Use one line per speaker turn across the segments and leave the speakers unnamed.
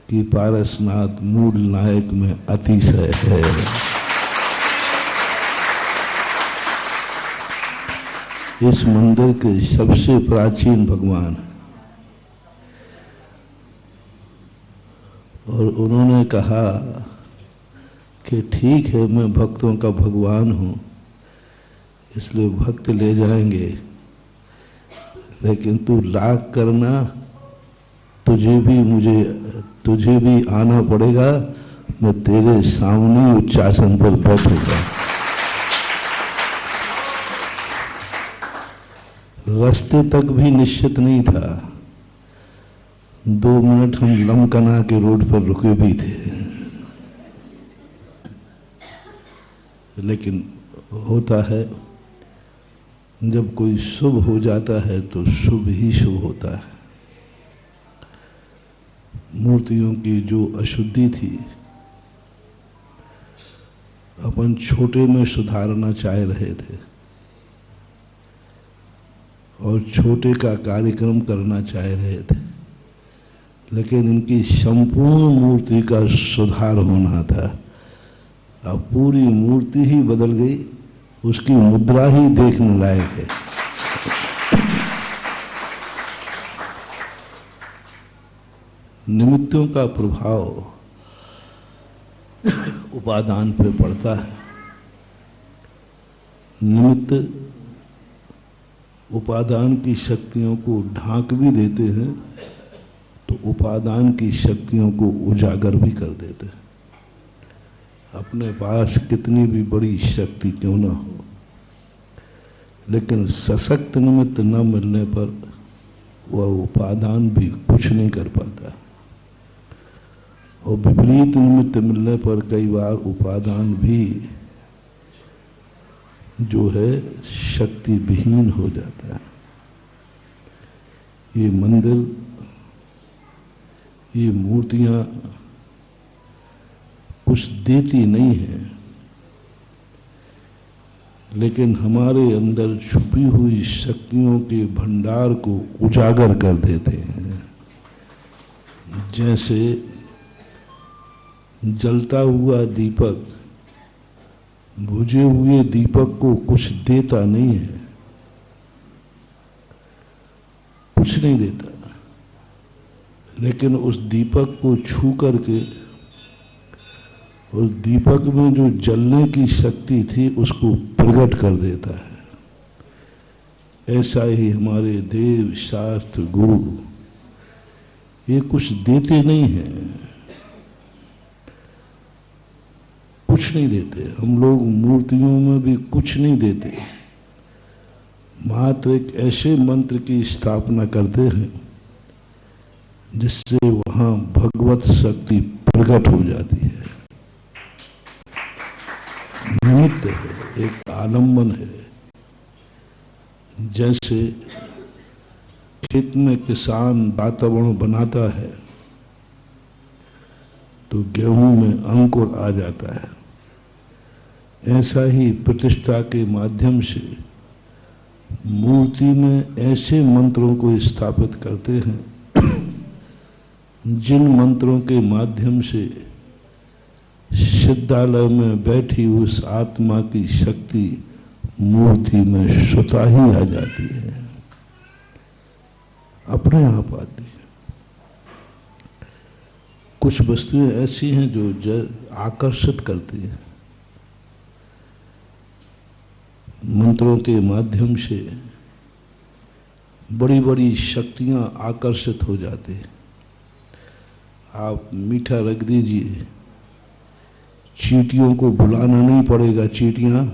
कि पारसनाथ मूल नायक में अतिशय है। इस मंदिर के सबसे प्राचीन भगवान, और उन्होंने कहा कि ठीक है मैं भक्तों का भगवान हूँ, इसलिए भक्त ले जाएंगे, लेकिन तू लाख करना, तुझे भी आना पड़ेगा, मैं तेरे सामने उच्चासन पर बैठूंगा। रास्ते तक भी निश्चित नहीं था। 2 मिनट हम लमकना के रोड पर रुके भी थे, लेकिन होता है जब कोई शुभ हो जाता है तो शुभ ही शुभ होता है। मूर्तियों की जो अशुद्धि थी, अपन छोटे में सुधारना चाह रहे थे और छोटे का कार्यक्रम करना चाह रहे थे, लेकिन इनकी संपूर्ण मूर्ति का सुधार होना था। अब पूरी मूर्ति ही बदल गई, उसकी मुद्रा ही देखने लायक है। निमित्तों का प्रभाव उपादान पे पड़ता है। निमित्त उपादान की शक्तियों को ढांक भी देते हैं, तो उपादान की शक्तियों को उजागर भी कर देते हैं। अपने पास कितनी भी बड़ी शक्ति क्यों ना हो, लेकिन सशक्त निमित्त न मिलने पर वह उपादान भी कुछ नहीं कर पाता, और विपरीत निमित्त मिलने पर कई बार उपादान भी जो है शक्ति विहीन हो जाता है। ये मंदिर, ये मूर्तियां कुछ देती नहीं है, लेकिन हमारे अंदर छुपी हुई शक्तियों के भंडार को उजागर कर देते हैं। जैसे जलता हुआ दीपक बुझे हुए दीपक को कुछ देता नहीं है, कुछ नहीं देता, लेकिन उस दीपक को छू करके उस दीपक में जो जलने की शक्ति थी उसको प्रकट कर देता है। ऐसा ही हमारे देव, शास्त्र, गुरु ये कुछ देते नहीं हैं, कुछ नहीं देते। हम लोग मूर्तियों में भी कुछ नहीं देते, मात्र एक ऐसे मंत्र की स्थापना करते हैं जिससे वहां भगवत शक्ति प्रकट हो जाती है। निमित्त है, एक आलंबन है। जैसे खेत में किसान वातावरण बनाता है तो गेहूं में अंकुर आ जाता है, ऐसा ही प्रतिष्ठा के माध्यम से मूर्ति में ऐसे मंत्रों को स्थापित करते हैं जिन मंत्रों के माध्यम से सिद्धालय में बैठी उस आत्मा की शक्ति मूर्ति में स्वतः ही आ जाती है, अपने आप आती है। कुछ वस्तुएं ऐसी हैं जो आकर्षित करती हैं, मंत्रों के माध्यम से बड़ी बड़ी शक्तियां आकर्षित हो जाती हैं। आप मीठा रख दीजिए, चींटियों को बुलाना नहीं पड़ेगा, चींटियां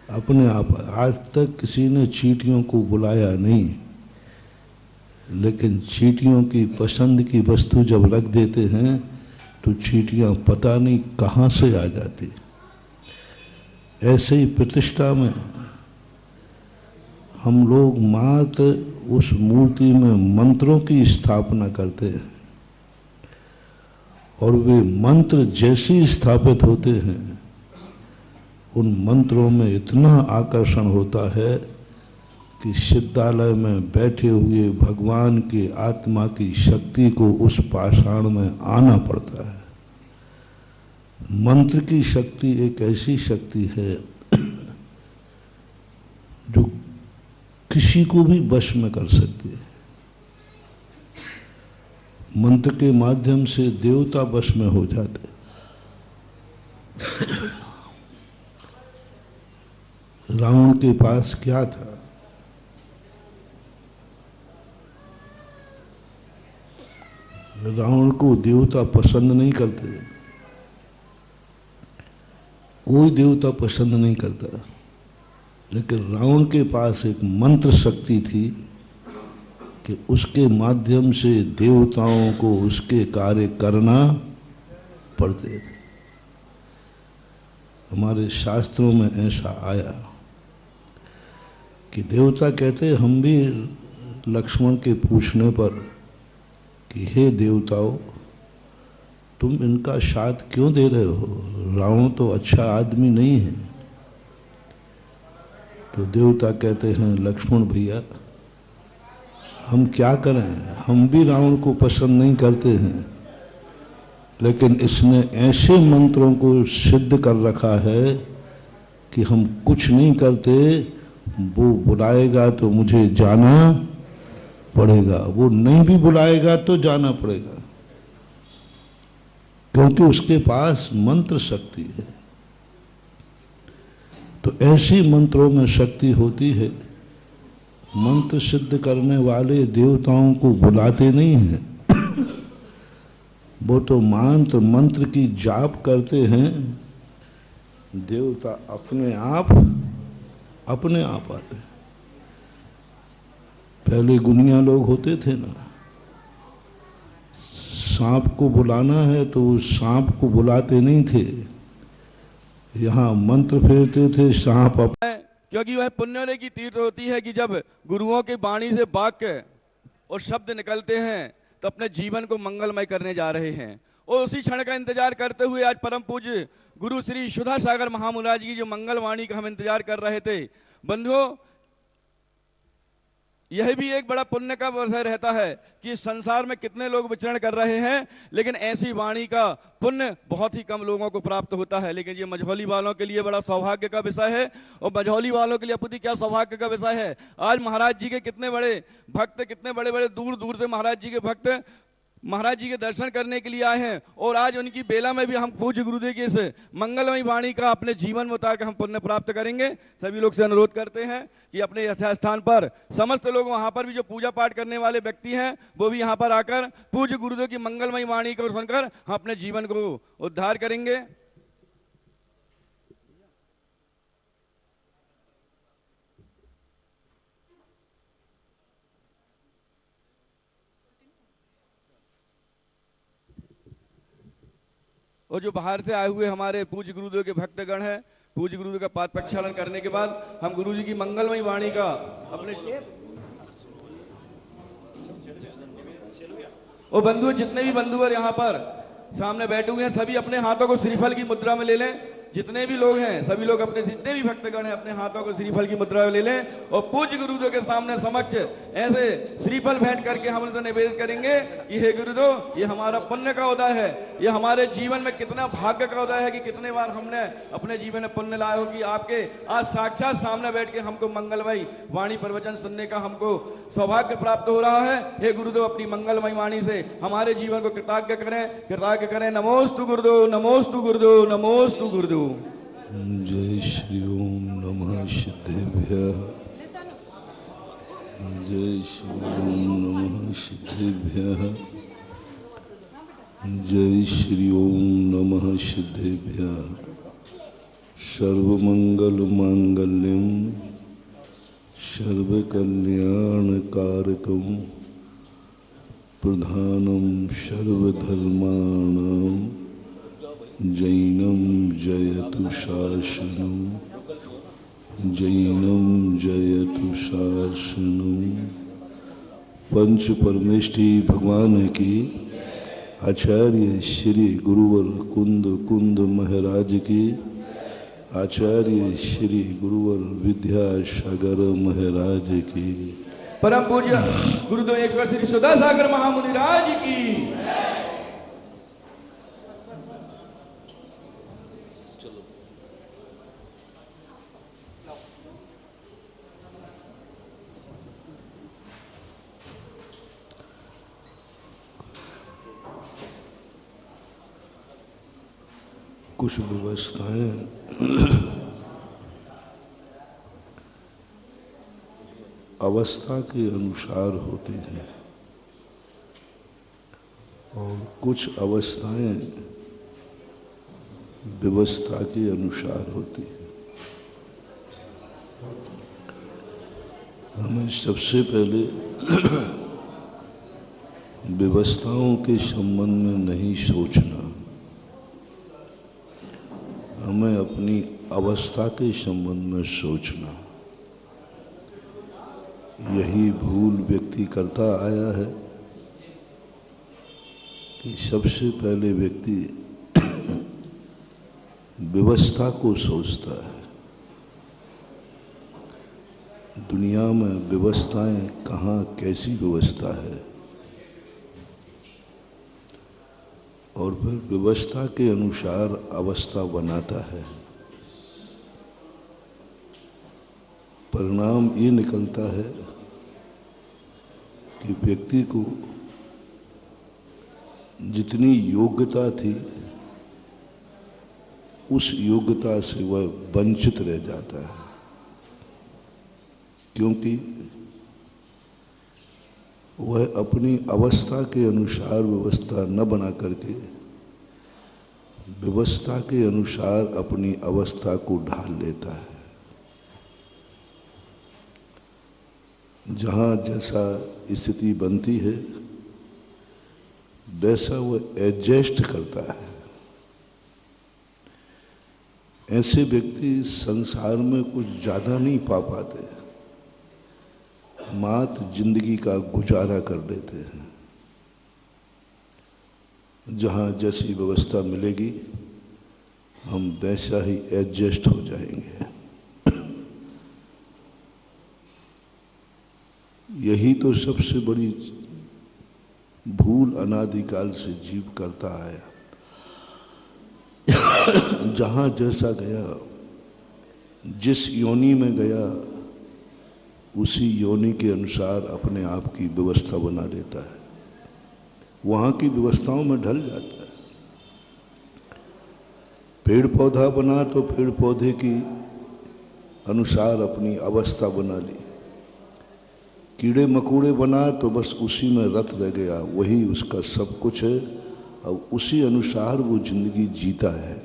अपने आप। आज तक किसी ने चींटियों को बुलाया नहीं, लेकिन चींटियों की पसंद की वस्तु जब रख देते हैं तो चींटियां पता नहीं कहां से आ जाती। ऐसे ही प्रतिष्ठा में हम लोग मात्र उस मूर्ति में मंत्रों की स्थापना करते हैं, और वे मंत्र जैसे स्थापित होते हैं उन मंत्रों में इतना आकर्षण होता है कि सिद्धालय में बैठे हुए भगवान के आत्मा की शक्ति को उस पाषाण में आना पड़ता है। मंत्र की शक्ति एक ऐसी शक्ति है जो किसी को भी वश में कर सकती है। मंत्र के माध्यम से देवता वश में हो जाते। रावण के पास क्या था? रावण को देवता पसंद नहीं करते, कोई देवता पसंद नहीं करता, लेकिन रावण के पास एक मंत्र शक्ति थी कि उसके माध्यम से देवताओं को उसके कार्य करना पड़ते थे। हमारे शास्त्रों में ऐसा आया कि देवता कहते, हम भी लक्ष्मण के पूछने पर कि हे देवताओं, तुम इनका साथ क्यों दे रहे हो? रावण तो अच्छा आदमी नहीं है। तो देवता कहते हैं, लक्ष्मण भैया, हम क्या करें, हम भी रावण को पसंद नहीं करते हैं, लेकिन इसने ऐसे मंत्रों को सिद्ध कर रखा है कि हम कुछ नहीं करते, वो बुलाएगा तो मुझे जाना पड़ेगा, वो नहीं भी बुलाएगा तो जाना पड़ेगा, क्योंकि उसके पास मंत्र शक्ति है। तो ऐसी मंत्रों में शक्ति होती है। मंत्र सिद्ध करने वाले देवताओं को बुलाते नहीं हैं, वो तो मंत्र की जाप करते हैं। देवता अपने आप आते। पहले गुनिया लोग होते थे ना, सांप को बुलाना है तो सांप को बुलाते नहीं थे, यहाँ मंत्र फेरते थे, सांप
क्योंकि वह पुण्य की तीर्थ होती है कि जब गुरुओं की वाणी से वाक्य और शब्द निकलते हैं तो अपने जीवन को मंगलमय करने जा रहे हैं। और उसी क्षण का इंतजार करते हुए आज परम पूज्य गुरु श्री सुधा सागर महामुराज की जो मंगलवाणी का हम इंतजार कर रहे थे। बंधुओं, यह भी एक बड़ा पुण्य का विषय रहता है कि संसार में कितने लोग विचरण कर रहे हैं, लेकिन ऐसी वाणी का पुण्य बहुत ही कम लोगों को प्राप्त होता है। लेकिन ये मझौली वालों के लिए बड़ा सौभाग्य का विषय है। और मझौली वालों के लिए अपुति क्या सौभाग्य का विषय है। आज महाराज जी के कितने बड़े भक्त, कितने बड़े बड़े दूर दूर से महाराज जी के भक्त महाराज जी के दर्शन करने के लिए आए हैं। और आज उनकी बेला में भी हम पूज्य गुरुदेव की इस मंगलमयी वाणी का अपने जीवन में उतार कर हम पुण्य प्राप्त करेंगे। सभी लोग से अनुरोध करते हैं कि अपने यथास्थान पर समस्त लोग, वहां पर भी जो पूजा पाठ करने वाले व्यक्ति हैं, वो भी यहां पर आकर पूज्य गुरुदेव की मंगलमयी वाणी को सुनकर हम अपने जीवन को उद्धार करेंगे। और जो बाहर से आए हुए हमारे पूज्य गुरुदेव के भक्तगण हैं, पूज्य गुरुदेव का पाद प्रक्षालन करने के बाद हम गुरु जी की मंगलमयी वाणी का अपने और बंधु, जितने भी बंधुवर यहाँ पर सामने बैठे हुए हैं, सभी अपने हाथों को श्रीफल की मुद्रा में ले लें। जितने भी लोग हैं सभी लोग अपने, जितने भी भक्तगण हैं, अपने हाथों को श्रीफल की मुद्रा में ले लें और पूज्य गुरुदेव के सामने समक्ष ऐसे श्रीफल भेंट करके हम उनसे निवेदन करेंगे कि हे गुरुदेव, ये हमारा पुण्य का उदय है, ये हमारे जीवन में कितना भाग्य का उदय है कि कितने बार हमने अपने जीवन में पुण्य लाया हो कि आपके आज साक्षात सामने बैठ के हमको मंगलमयी वाणी प्रवचन सुनने का हमको सौभाग्य प्राप्त हो रहा है। हे गुरुदेव, अपनी मंगलमयी वाणी से हमारे जीवन को कृतज्ञ करें। नमोस्तु गुरुदेव, नमोस्तु गुरुदेव, नमोस्तु गुरुदेव।
जय श्री ओम नमः सिद्धेभ्यः। जय श्री ओम नमः सिद्धेभ्यः। जय श्री ओम नमः सिद्धेभ्यः। सर्वमंगल मांगल्यम सर्वकल्याण कारकम प्रधानम सर्वधर्माणां जैनम जयतु शासनम। जैनम जयतु शासनम। पंच परमेष्ठी भगवान की, आचार्य श्री गुरुवर कुंद महाराज की, आचार्य श्री गुरुवर विद्यासागर महाराज की,
परम पूज्य गुरुदेव ईश्वर श्री सुधासागर महामुनि राज की।
कुछ व्यवस्थाएं अवस्था के अनुसार होती हैं और कुछ अवस्थाएं व्यवस्था के अनुसार होती हैं। हमें सबसे पहले व्यवस्थाओं के संबंध में नहीं सोचना, हमें अपनी अवस्था के संबंध में सोचना। यही भूल व्यक्ति करता आया है कि सबसे पहले व्यक्ति व्यवस्था को सोचता है। दुनिया में व्यवस्थाएं कहाँ कैसी व्यवस्था है और फिर व्यवस्था के अनुसार अवस्था बनाता है। परिणाम ये निकलता है कि व्यक्ति को जितनी योग्यता थी उस योग्यता से वह वंचित रह जाता है, क्योंकि वह अपनी अवस्था के अनुसार व्यवस्था न बना करके व्यवस्था के अनुसार अपनी अवस्था को ढाल लेता है। जहाँ जैसा स्थिति बनती है वैसा वह एडजस्ट करता है। ऐसे व्यक्ति संसार में कुछ ज्यादा नहीं पा पाते, मात्र जिंदगी का गुजारा कर लेते हैं। जहाँ जैसी व्यवस्था मिलेगी हम वैसा ही एडजस्ट हो जाएंगे। यही तो सबसे बड़ी भूल अनादिकाल से जीव करता आया। जहाँ जैसा गया, जिस योनि में गया उसी योनि के अनुसार अपने आप की व्यवस्था बना लेता है, वहां की व्यवस्थाओं में ढल जाता है। पेड़ पौधा बना तो पेड़ पौधे की अनुसार अपनी अवस्था बना ली, कीड़े मकोड़े बना तो बस उसी में रत रह गया, वही उसका सब कुछ है और उसी अनुसार वो जिंदगी जीता है।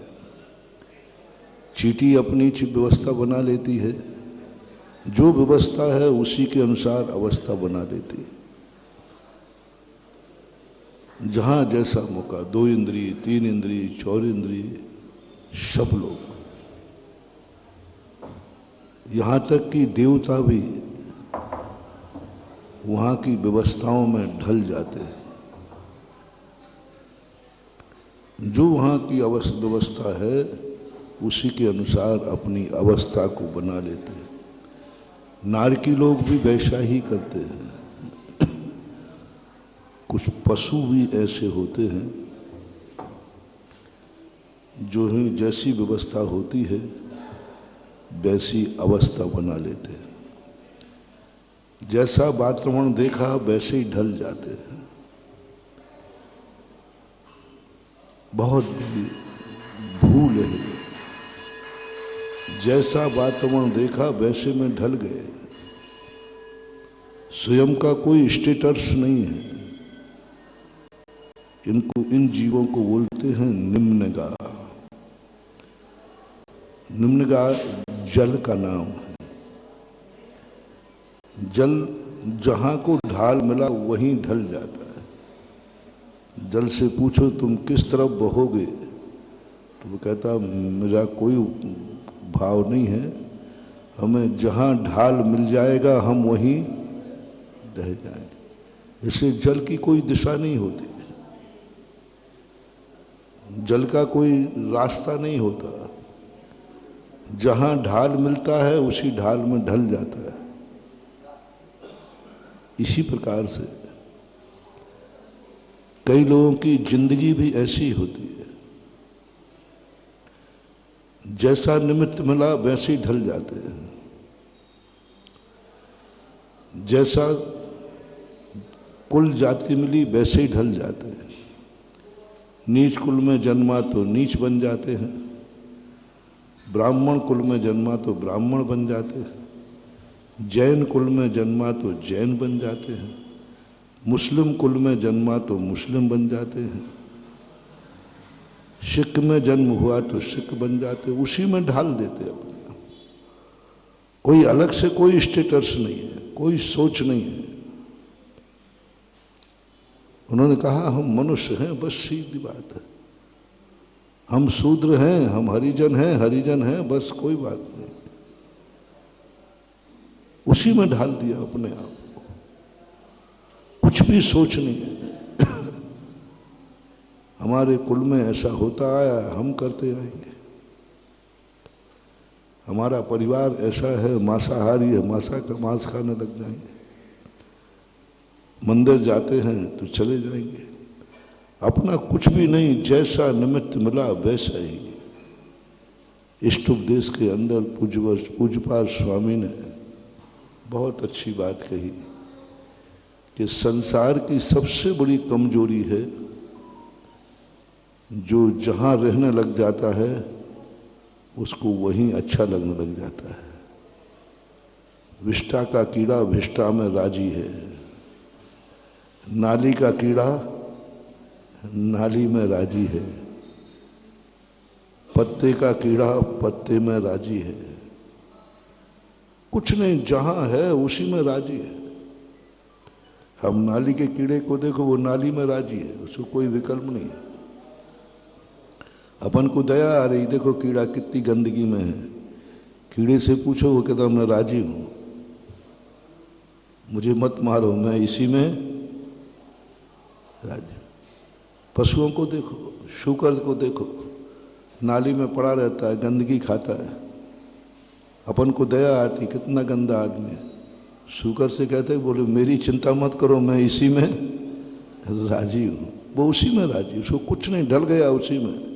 चींटी अपनी व्यवस्था बना लेती है, जो व्यवस्था है उसी के अनुसार अवस्था बना लेती है। जहां जैसा मौका, 2 इंद्रिय, 3 इंद्रिय, 4 इंद्रिय, सब लोग, यहां तक कि देवता भी वहां की व्यवस्थाओं में ढल जाते हैं। जो वहां की व्यवस्था है उसी के अनुसार अपनी अवस्था को बना लेते हैं। नारकी लोग भी वैसा ही करते हैं। कुछ पशु भी ऐसे होते हैं जो ही जैसी व्यवस्था होती है वैसी अवस्था बना लेते हैं। जैसा वातावरण देखा वैसे ही ढल जाते हैं। बहुत बड़ी भूल है। जैसा वातावरण देखा वैसे में ढल गए। स्वयं का कोई स्टेटस नहीं है। इन जीवों को बोलते हैं निम्नगाह। निम्नगाह जल का नाम है। जल जहां को ढाल मिला वहीं ढल जाता है। जल से पूछो तुम किस तरफ बहोगे तो वो कहता मेरा कोई भाव नहीं है, हमें जहां ढाल मिल जाएगा हम वहीं रह जाएंगे। इससे जल की कोई दिशा नहीं होती, जल का कोई रास्ता नहीं होता। जहां ढाल मिलता है उसी ढाल में ढल जाता है। इसी प्रकार से कई लोगों की जिंदगी भी ऐसी होती है, जैसा निमित्त मिला वैसे ही ढल जाते हैं। जैसा कुल जाति मिली वैसे ही ढल जाते हैं। नीच कुल में जन्मा तो नीच बन जाते हैं, ब्राह्मण कुल में जन्मा तो ब्राह्मण बन जाते हैं, जैन कुल में जन्मा तो जैन बन जाते हैं, मुस्लिम कुल में जन्मा तो मुस्लिम बन जाते हैं, सिख में जन्म हुआ तो सिख बन जाते हैं। उसी में ढाल देते अपने आप। कोई अलग से कोई स्टेटस नहीं है, कोई सोच नहीं है। उन्होंने कहा हम मनुष्य हैं, बस सीधी बात है। हम शूद्र हैं, हम हरिजन हैं, बस कोई बात नहीं। उसी में ढाल दिया अपने आप को, कुछ भी सोच नहीं है। हमारे कुल में ऐसा होता आया, हम करते आएंगे। हमारा परिवार ऐसा है, मांसाहारी है, मांस खाने लग जाएंगे। मंदिर जाते हैं तो चले जाएंगे। अपना कुछ भी नहीं, जैसा निमित्त मिला वैसा ही। इष्ट उपदेश के अंदर पूज्यपाद स्वामी ने बहुत अच्छी बात कही कि संसार की सबसे बड़ी कमजोरी है जो जहां रहने लग जाता है उसको वहीं अच्छा लगने लग जाता है। विष्ठा का कीड़ा विष्ठा में राजी है, नाली का कीड़ा नाली में राजी है, पत्ते का कीड़ा पत्ते में राजी है। कुछ नहीं, जहां है उसी में राजी है। हम नाली के कीड़े को देखो, वो नाली में राजी है, उसको कोई विकल्प नहीं है। अपन को दया आ रही, देखो कीड़ा कितनी गंदगी में है। कीड़े से पूछो, वो कहता मैं राजी हूं, मुझे मत मारो, मैं इसी में राजी। पशुओं को देखो, शूकर को देखो, नाली में पड़ा रहता है, गंदगी खाता है। अपन को दया आती, कितना गंदा आदमी है। शूकर से कहते बोले मेरी चिंता मत करो, मैं इसी में राजी हूं। वो उसी में राजी, उसको कुछ नहीं, ढल गया उसी में,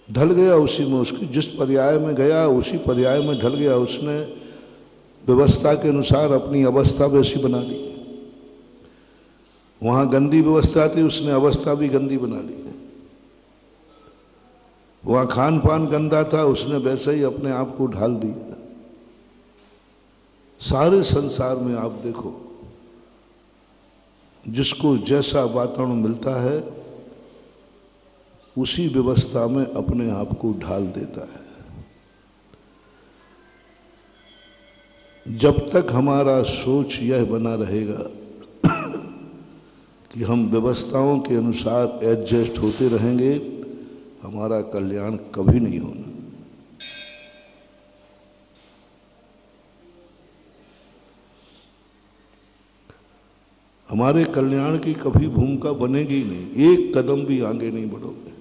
ढल गया उसी में। उसकी जिस पर्याय में गया उसी पर्याय में ढल गया। उसने व्यवस्था के अनुसार अपनी अवस्था वैसी बना ली। वहां गंदी व्यवस्था थी, उसने अवस्था भी गंदी बना ली। वहां खान पान गंदा था, उसने वैसे ही अपने आप को ढाल दिया। सारे संसार में आप देखो, जिसको जैसा वातावरण मिलता है उसी व्यवस्था में अपने आप को ढाल देता है। जब तक हमारा सोच यह बना रहेगा कि हम व्यवस्थाओं के अनुसार एडजस्ट होते रहेंगे, हमारा कल्याण कभी नहीं होना। हमारे कल्याण की कभी भूमिका बनेगी नहीं, एक कदम भी आगे नहीं बढ़ोगे।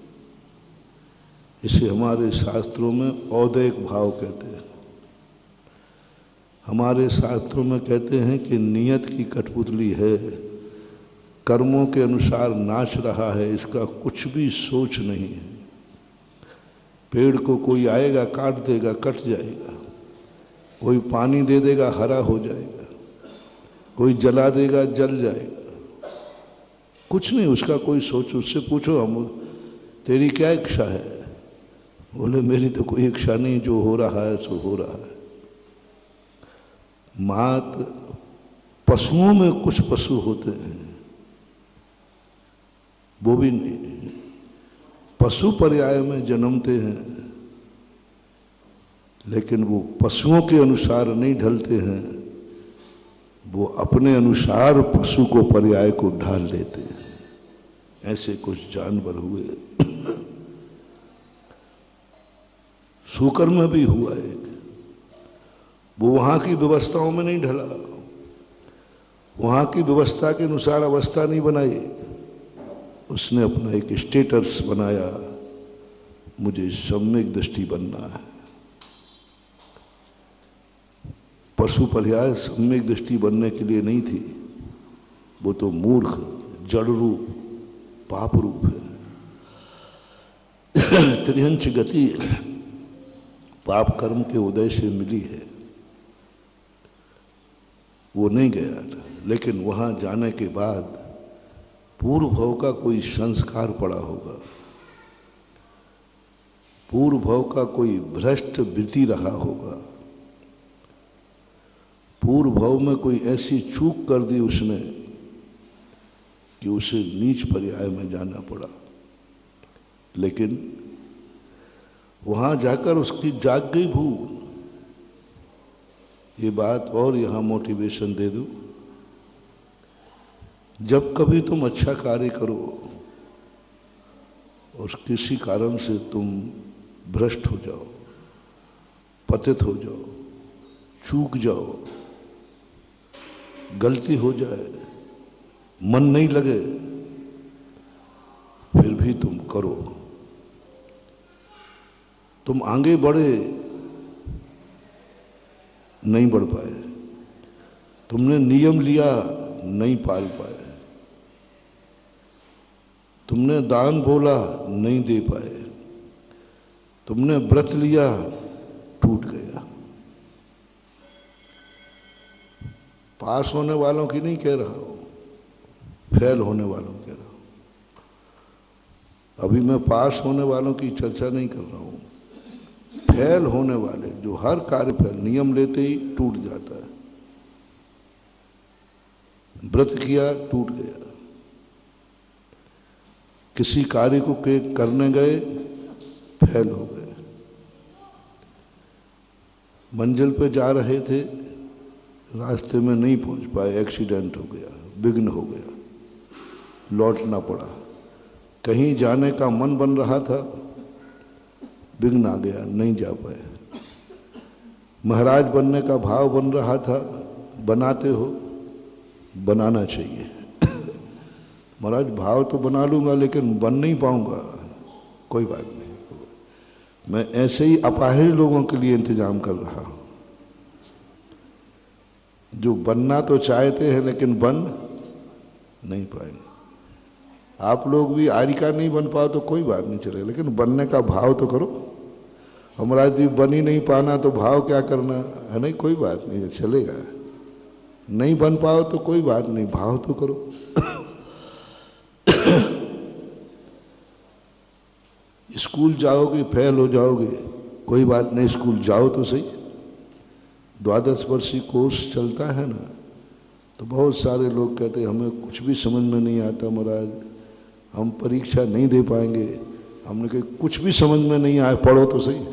इसे हमारे शास्त्रों में औदैक भाव कहते हैं। हमारे शास्त्रों में कहते हैं कि नियत की कठपुतली है, कर्मों के अनुसार नाच रहा है, इसका कुछ भी सोच नहीं है। पेड़ को कोई आएगा काट देगा, कट जाएगा। कोई पानी दे देगा, हरा हो जाएगा। कोई जला देगा, जल जाएगा। कुछ नहीं उसका कोई सोच। उससे पूछो हम तेरी क्या इच्छा है, बोले मेरी तो कोई इच्छा नहीं, जो हो रहा है सो हो रहा है। मात पशुओं में कुछ पशु होते हैं, वो भी नहीं, पशु पर्याय में जन्मते हैं, लेकिन वो पशुओं के अनुसार नहीं ढलते हैं, वो अपने अनुसार पशु को पर्याय को ढाल लेते हैं। ऐसे कुछ जानवर हुए। शूकर में भी हुआ एक, वो वहां की व्यवस्थाओं में नहीं ढला, वहां की व्यवस्था के अनुसार अवस्था नहीं बनाई, उसने अपना एक स्टेटस बनाया, मुझे सम्यक दृष्टि बनना है। पशु पर्याय सम्यक दृष्टि बनने के लिए नहीं थी, वो तो मूर्ख जड़ रूप पाप रूप है। त्रिहंच गति पाप कर्म के उदय से मिली है, वो नहीं गया था। लेकिन वहां जाने के बाद पूर्व भव का कोई संस्कार पड़ा होगा, पूर्व भव का कोई भ्रष्ट वृत्ति रहा होगा, पूर्व भव में कोई ऐसी चूक कर दी उसने कि उसे नीच पर्याय में जाना पड़ा। लेकिन वहां जाकर उसकी जाग गई भूल। ये बात और यहां मोटिवेशन दे दूं, जब कभी तुम अच्छा कार्य करो और किसी कारण से तुम भ्रष्ट हो जाओ, पतित हो जाओ, चूक जाओ, गलती हो जाए, मन नहीं लगे, फिर भी तुम करो, तुम आगे बढ़े नहीं बढ़ पाए, तुमने नियम लिया नहीं पाल पाए, तुमने दान बोला नहीं दे पाए, तुमने व्रत लिया टूट गया। पास होने वालों की नहीं कह रहा हूं, फेल होने वालों कह रहा हूं। अभी मैं पास होने वालों की चर्चा नहीं कर रहा हूं, फेल होने वाले जो हर कार्य फेल, नियम लेते ही टूट जाता है, व्रत किया टूट गया, किसी कार्य को करने गए फेल हो गए, मंजिल पे जा रहे थे रास्ते में नहीं पहुंच पाए, एक्सीडेंट हो गया, विघ्न हो गया, लौटना पड़ा, कहीं जाने का मन बन रहा था, विघ्न आ गया, नहीं जा पाए, महाराज बनने का भाव बन रहा था, बनाते हो, बनाना चाहिए। महाराज भाव तो बना लूंगा लेकिन बन नहीं पाऊंगा, कोई बात नहीं, मैं ऐसे ही अपाहिज लोगों के लिए इंतजाम कर रहा हूं, जो बनना तो चाहते हैं लेकिन बन नहीं पाएंगे। आप लोग भी आरिका नहीं बन पाओ तो कोई बात नहीं चलेगा, लेकिन बनने का भाव तो करो। हमारा जी बन ही नहीं पाना तो भाव क्या करना है, नहीं कोई बात नहीं चलेगा, नहीं बन पाओ तो कोई बात नहीं, भाव तो करो। स्कूल जाओगे फेल हो जाओगे, कोई बात नहीं, स्कूल जाओ तो सही। 12 वर्षीय कोर्स चलता है ना, तो बहुत सारे लोग कहते हैं हमें कुछ भी समझ में नहीं आता महाराज, हम परीक्षा नहीं दे पाएंगे। हमने कहा कुछ भी समझ में नहीं आए, पढ़ो तो सही,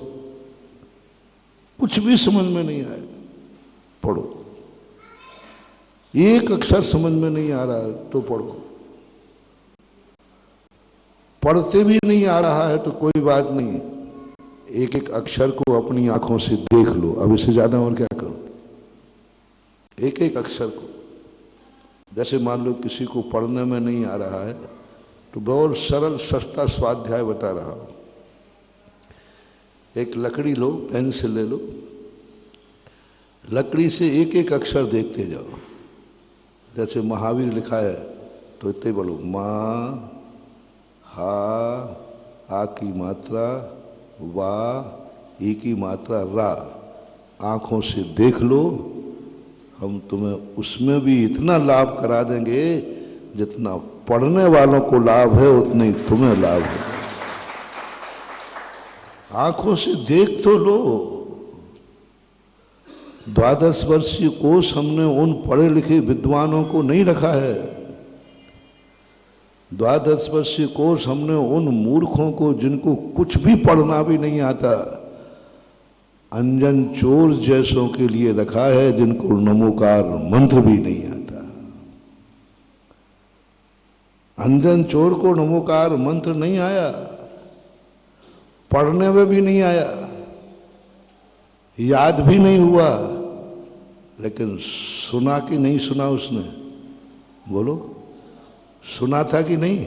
कुछ भी समझ में नहीं आए पढ़ो, एक अक्षर समझ में नहीं आ रहा है तो पढ़ो, पढ़ते भी नहीं आ रहा है तो कोई बात नहीं, एक एक अक्षर को अपनी आंखों से देख लो, अब इससे ज्यादा और क्या करो, एक एक अक्षर को। जैसे मान लो किसी को पढ़ने में नहीं आ रहा है तो बहुत सरल सस्ता स्वाध्याय बता रहा हूं, एक लकड़ी लो, पेंसिल ले लो, लकड़ी से एक एक अक्षर देखते जाओ। जैसे महावीर लिखा है तो इतने बोलो, माँ, हा, आ की मात्रा, वा, ई की मात्रा, रा, आंखों से देख लो, हम तुम्हें उसमें भी इतना लाभ करा देंगे जितना पढ़ने वालों को लाभ है उतना ही तुम्हें लाभ है। आंखों से देख तो लो। 12 वर्षीय कोर्स हमने उन पढ़े लिखे विद्वानों को नहीं रखा है, 12 वर्षीय कोर्स हमने उन मूर्खों को जिनको कुछ भी पढ़ना भी नहीं आता, अंजन चोर जैसों के लिए रखा है जिनको नमोकार मंत्र भी नहीं आता। अंजन चोर को नमोकार मंत्र नहीं आया, पढ़ने में भी नहीं आया, याद भी नहीं हुआ, लेकिन सुना कि नहीं सुना उसने, बोलो सुना था कि नहीं?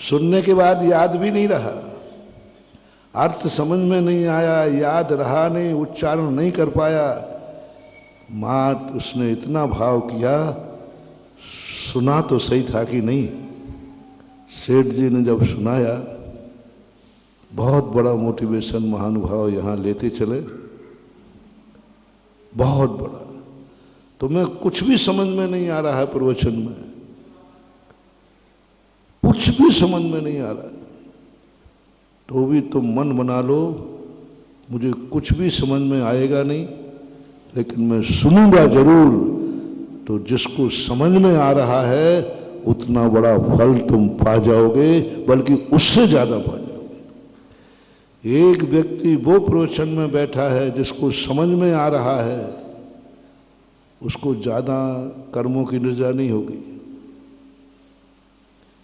सुनने के बाद याद भी नहीं रहा, अर्थ समझ में नहीं आया, याद रहा नहीं, उच्चारण नहीं कर पाया, मां उसने इतना भाव किया, सुना तो सही था कि नहीं। सेठ जी ने जब सुनाया, बहुत बड़ा मोटिवेशन महानुभाव यहां लेते चले, बहुत बड़ा। तो मैं कुछ भी समझ में नहीं आ रहा है प्रवचन में, कुछ भी समझ में नहीं आ रहा है, तो भी तुम मन बना लो, मुझे कुछ भी समझ में आएगा नहीं, लेकिन मैं सुनूंगा जरूर। तो जिसको समझ में आ रहा है उतना बड़ा फल तुम पा जाओगे, बल्कि उससे ज्यादा पा जाओगे। एक व्यक्ति वो प्रवचन में बैठा है जिसको समझ में आ रहा है, उसको ज्यादा कर्मों की निर्जा नहीं होगी,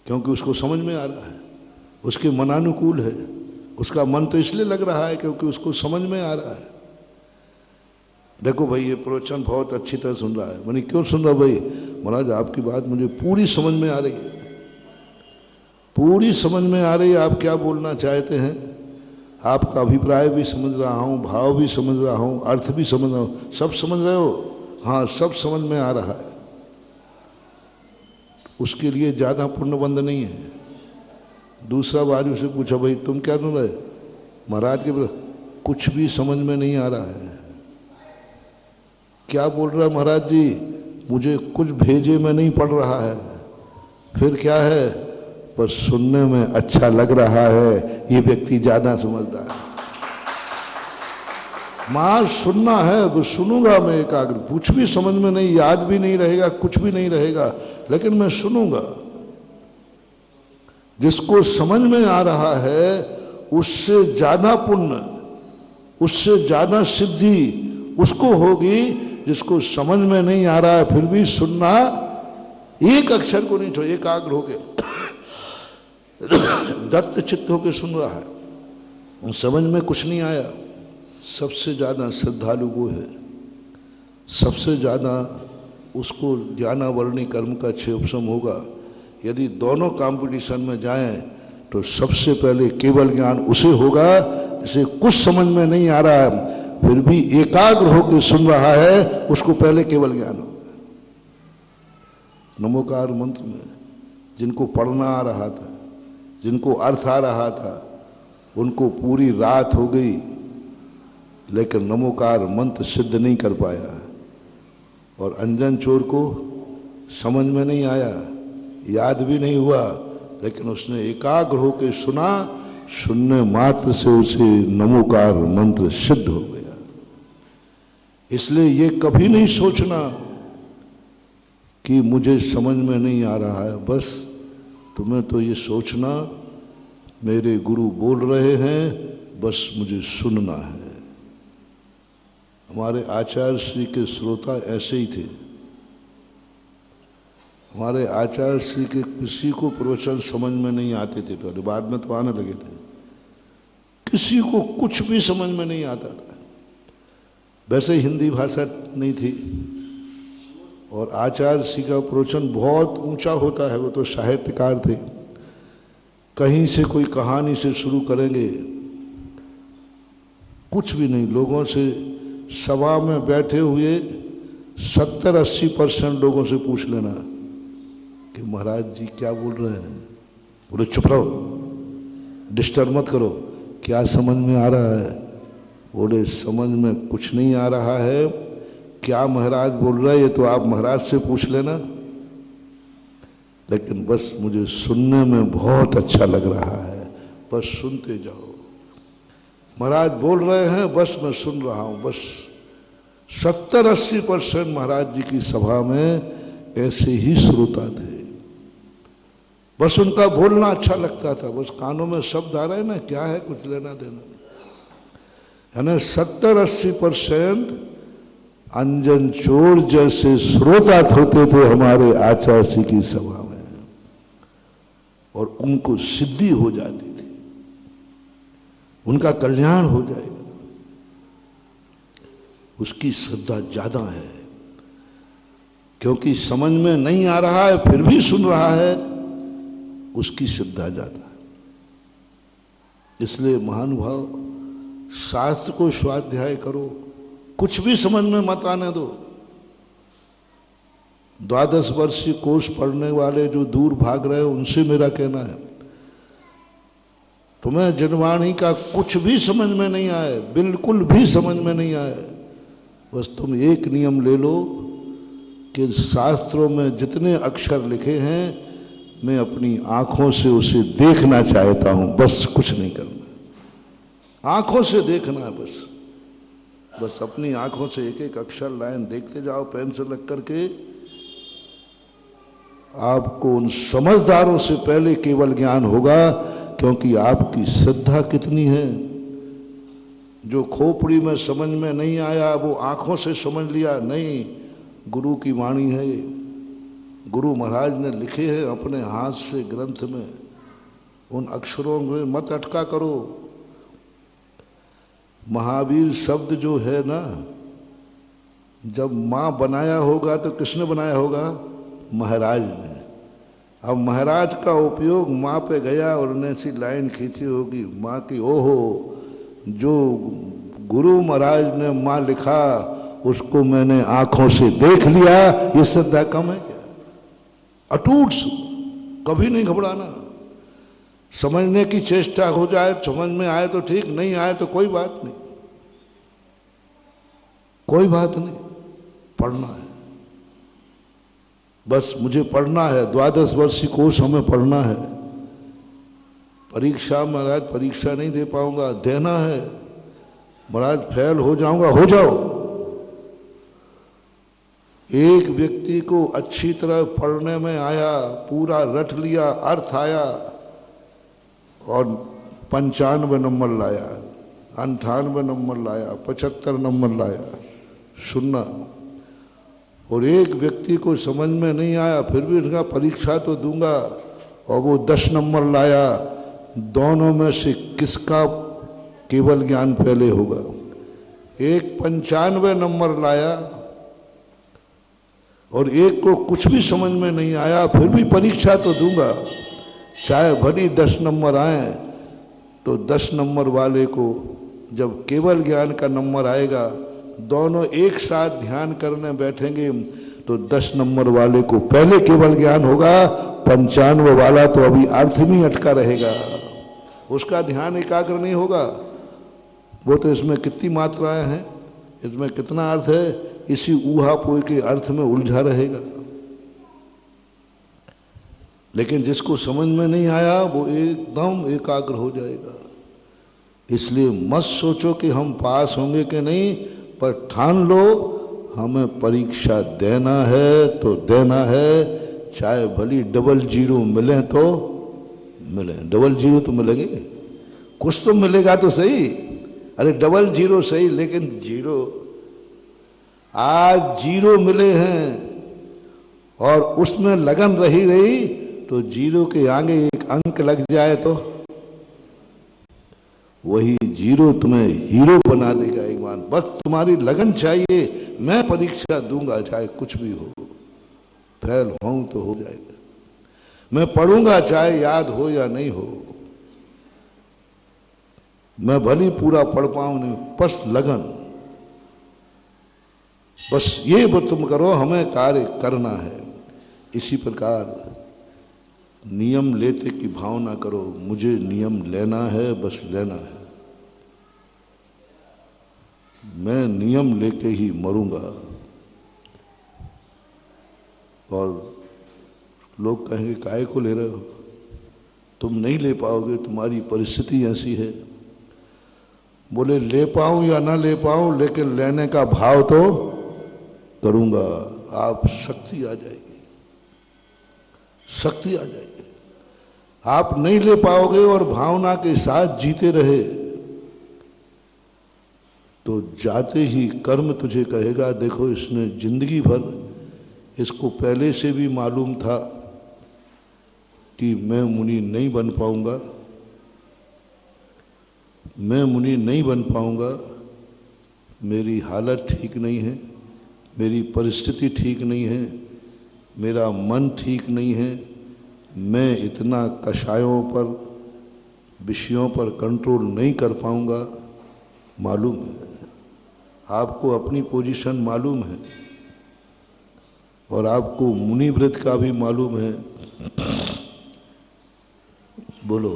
क्योंकि उसको समझ में आ रहा है, उसके मनानुकूल है। उसका मन तो इसलिए लग रहा है क्योंकि उसको समझ में आ रहा है। देखो भाई, ये प्रवचन बहुत अच्छी तरह सुन रहा है। मैंने क्यों सुन रहा भाई? महाराज आपकी बात मुझे पूरी समझ में आ रही है, पूरी समझ में आ रही है। आप क्या बोलना चाहते हैं, आपका अभिप्राय भी समझ रहा हूं, भाव भी समझ रहा हूं, अर्थ भी समझ रहा हूं। सब समझ रहे हो? हाँ, सब समझ में आ रहा है। उसके लिए ज्यादा पुण्यबंध नहीं है। दूसरा बाजू से पूछा, भाई तुम क्या सुन रहे? महाराज के कुछ भी समझ में नहीं आ रहा है। क्या बोल रहा है महाराज जी? मुझे कुछ भेजे में नहीं पड़ रहा है। फिर क्या है? पर सुनने में अच्छा लग रहा है। ये व्यक्ति ज्यादा समझदार है। मां सुनना है, वो सुनूंगा मैं एकाग्र। कुछ भी समझ में नहीं, याद भी नहीं रहेगा, कुछ भी नहीं रहेगा, लेकिन मैं सुनूंगा। जिसको समझ में आ रहा है उससे ज्यादा पुण्य, उससे ज्यादा सिद्धि उसको होगी। जिसको समझ में नहीं आ रहा है फिर भी सुनना, एक अक्षर को नहीं छोड़, एकाग्र होके दत्त चित्त होके सुन रहा है। समझ में कुछ नहीं आया, सबसे ज्यादा श्रद्धालु वो है, सबसे ज्यादा उसको ज्ञानावरणी कर्म का क्षेपसम होगा। यदि दोनों कंपटीशन में जाएं तो सबसे पहले केवल ज्ञान उसे होगा जिसे कुछ समझ में नहीं आ रहा है फिर भी एकाग्र होकर सुन रहा है, उसको पहले केवल ज्ञान होगा। नमोकार मंत्र में जिनको पढ़ना आ रहा था, जिनको अर्थ आ रहा था, उनको पूरी रात हो गई, लेकिन नमोकार मंत्र सिद्ध नहीं कर पाया। और अंजन चोर को समझ में नहीं आया, याद भी नहीं हुआ, लेकिन उसने एकाग्र होकर सुना। सुनने मात्र से उसे नमोकार मंत्र सिद्ध हो गया। इसलिए ये कभी नहीं सोचना कि मुझे समझ में नहीं आ रहा है। बस तुम्हें तो ये सोचना, मेरे गुरु बोल रहे हैं, बस मुझे सुनना है। हमारे आचार्य श्री के श्रोता ऐसे ही थे। हमारे आचार्य श्री के किसी को प्रवचन समझ में नहीं आते थे पहले, बाद में तो आने लगे थे। किसी को कुछ भी समझ में नहीं आता था। वैसे हिंदी भाषा नहीं थी, और आचार्य श्री का प्रवचन बहुत ऊंचा होता है। वो तो साहित्यकार थे। कहीं से कोई कहानी से शुरू करेंगे, कुछ भी नहीं। लोगों से सभा में बैठे हुए 70-80% लोगों से पूछ लेना कि महाराज जी क्या बोल रहे हैं। बोले चुप रहो, डिस्टर्ब मत करो, क्या समझ में आ रहा है? बोले समझ में कुछ नहीं आ रहा है। क्या महाराज बोल रहे हैं ये तो आप महाराज से पूछ लेना, लेकिन बस मुझे सुनने में बहुत अच्छा लग रहा है, बस सुनते जाओ। महाराज बोल रहे हैं, बस मैं सुन रहा हूं। बस 70-80% महाराज जी की सभा में ऐसे ही श्रोता थे। बस उनका बोलना अच्छा लगता था, बस कानों में शब्द आ रहे ना, क्या है, कुछ लेना देना नहीं। है ना, 70-80% अंजन चोर जैसे श्रोता होते थे हमारे आचार्य जी की सभा में, और उनको सिद्धि हो जाती थी, उनका कल्याण हो जाएगा। उसकी श्रद्धा ज्यादा है, क्योंकि समझ में नहीं आ रहा है फिर भी सुन रहा है, उसकी श्रद्धा ज्यादा है। इसलिए महानुभाव, शास्त्र को स्वाध्याय करो, कुछ भी समझ में मत आने दो, द्वादश वर्षीय कोष पढ़ने वाले जो दूर भाग रहे हैं उनसे मेरा कहना है, तुम्हें जनवाणी का कुछ भी समझ में नहीं आए, बिल्कुल भी समझ में नहीं आए, बस तुम एक नियम ले लो कि शास्त्रों में जितने अक्षर लिखे हैं मैं अपनी आंखों से उसे देखना चाहता हूं, बस कुछ नहीं करना, आंखों से देखना है बस अपनी आंखों से एक एक अक्षर लाइन देखते जाओ पेंसिल रख करके। आपको उन समझदारों से पहले केवल ज्ञान होगा, क्योंकि आपकी श्रद्धा कितनी है। जो खोपड़ी में समझ में नहीं आया वो आंखों से समझ लिया, नहीं, गुरु की वाणी है, गुरु महाराज ने लिखे हैं अपने हाथ से ग्रंथ में, उन अक्षरों में मत अटका करो। महावीर शब्द जो है ना, जब मां बनाया होगा तो किसने बनाया होगा? महाराज ने। अब महाराज का उपयोग मां पे गया और उन्हें ऐसी लाइन खींची होगी मां की, ओहो जो गुरु महाराज ने मां लिखा उसको मैंने आंखों से देख लिया, ये श्रद्धा कम है क्या? अटूट, कभी नहीं घबराना। समझने की चेष्टा हो जाए, समझ में आए तो ठीक, नहीं आए तो कोई बात नहीं, कोई बात नहीं, पढ़ना है, बस मुझे पढ़ना है। द्वादश वर्षीय कोर्स हमें पढ़ना है। परीक्षा महाराज परीक्षा नहीं दे पाऊंगा, देना है। महाराज फेल हो जाऊंगा, हो जाओ। एक व्यक्ति को अच्छी तरह पढ़ने में आया, पूरा रट लिया, अर्थ आया और 95 नंबर लाया, 98 नंबर लाया, 75 नंबर लाया, सुनना। और एक व्यक्ति को समझ में नहीं आया, फिर भी उसका परीक्षा तो दूंगा, और वो 10 नंबर लाया। दोनों में से किसका केवल ज्ञान पहले होगा? एक 95 नंबर लाया और एक को कुछ भी समझ में नहीं आया, फिर भी परीक्षा तो दूंगा, चाहे भली 10 नंबर आए। तो 10 नंबर वाले को जब केवल ज्ञान का नंबर आएगा, दोनों एक साथ ध्यान करने बैठेंगे तो 10 नंबर वाले को पहले केवल ज्ञान होगा, 95 वाला तो अभी अर्थ में अटका रहेगा, उसका ध्यान एकाग्र नहीं होगा। वो तो इसमें कितनी मात्राएं हैं, इसमें कितना अर्थ है, इसी ऊहापोह के अर्थ में उलझा रहेगा। लेकिन जिसको समझ में नहीं आया वो एकदम एकाग्र हो जाएगा। इसलिए मत सोचो कि हम पास होंगे कि नहीं, पर ठान लो हमें परीक्षा देना है तो देना है, चाहे भली 00 मिले तो मिले, 00 तो मिलेंगे, कुछ तो मिलेगा तो सही। अरे 00 सही, लेकिन 0, आज 0 मिले हैं और उसमें लगन रही तो 0 के आगे एक अंक लग जाए तो वही 0 तुम्हें हीरो बना देगा एक बार। बस तुम्हारी लगन चाहिए, मैं परीक्षा दूंगा चाहे कुछ भी हो, फेल होऊं तो हो जाएगा, मैं पढ़ूंगा चाहे याद हो या नहीं हो, मैं भली पूरा पढ़ पाऊं नहीं, बस लगन, बस ये वो तुम करो, हमें कार्य करना है। इसी प्रकार नियम लेते की भावना करो, मुझे नियम लेना है, बस लेना है, मैं नियम लेके ही मरूंगा। और लोग कहेंगे काहे को ले रहे हो, तुम नहीं ले पाओगे, तुम्हारी परिस्थिति ऐसी है। बोले ले पाऊं या ना ले पाऊं, लेकिन लेने का भाव तो करूंगा। आप शक्ति आ जाएगी, शक्ति आ जाएगी। आप नहीं ले पाओगे और भावना के साथ जीते रहे तो जाते ही कर्म तुझे कहेगा, देखो इसने जिंदगी भर, इसको पहले से भी मालूम था कि मैं मुनि नहीं बन पाऊंगा, मैं मुनि नहीं बन पाऊंगा, मेरी हालत ठीक नहीं है, मेरी परिस्थिति ठीक नहीं है, मेरा मन ठीक नहीं है, मैं इतना कषायों पर, विषयों पर कंट्रोल नहीं कर पाऊंगा। मालूम है आपको, अपनी पोजीशन मालूम है, और आपको मुनि व्रत का भी मालूम है। बोलो,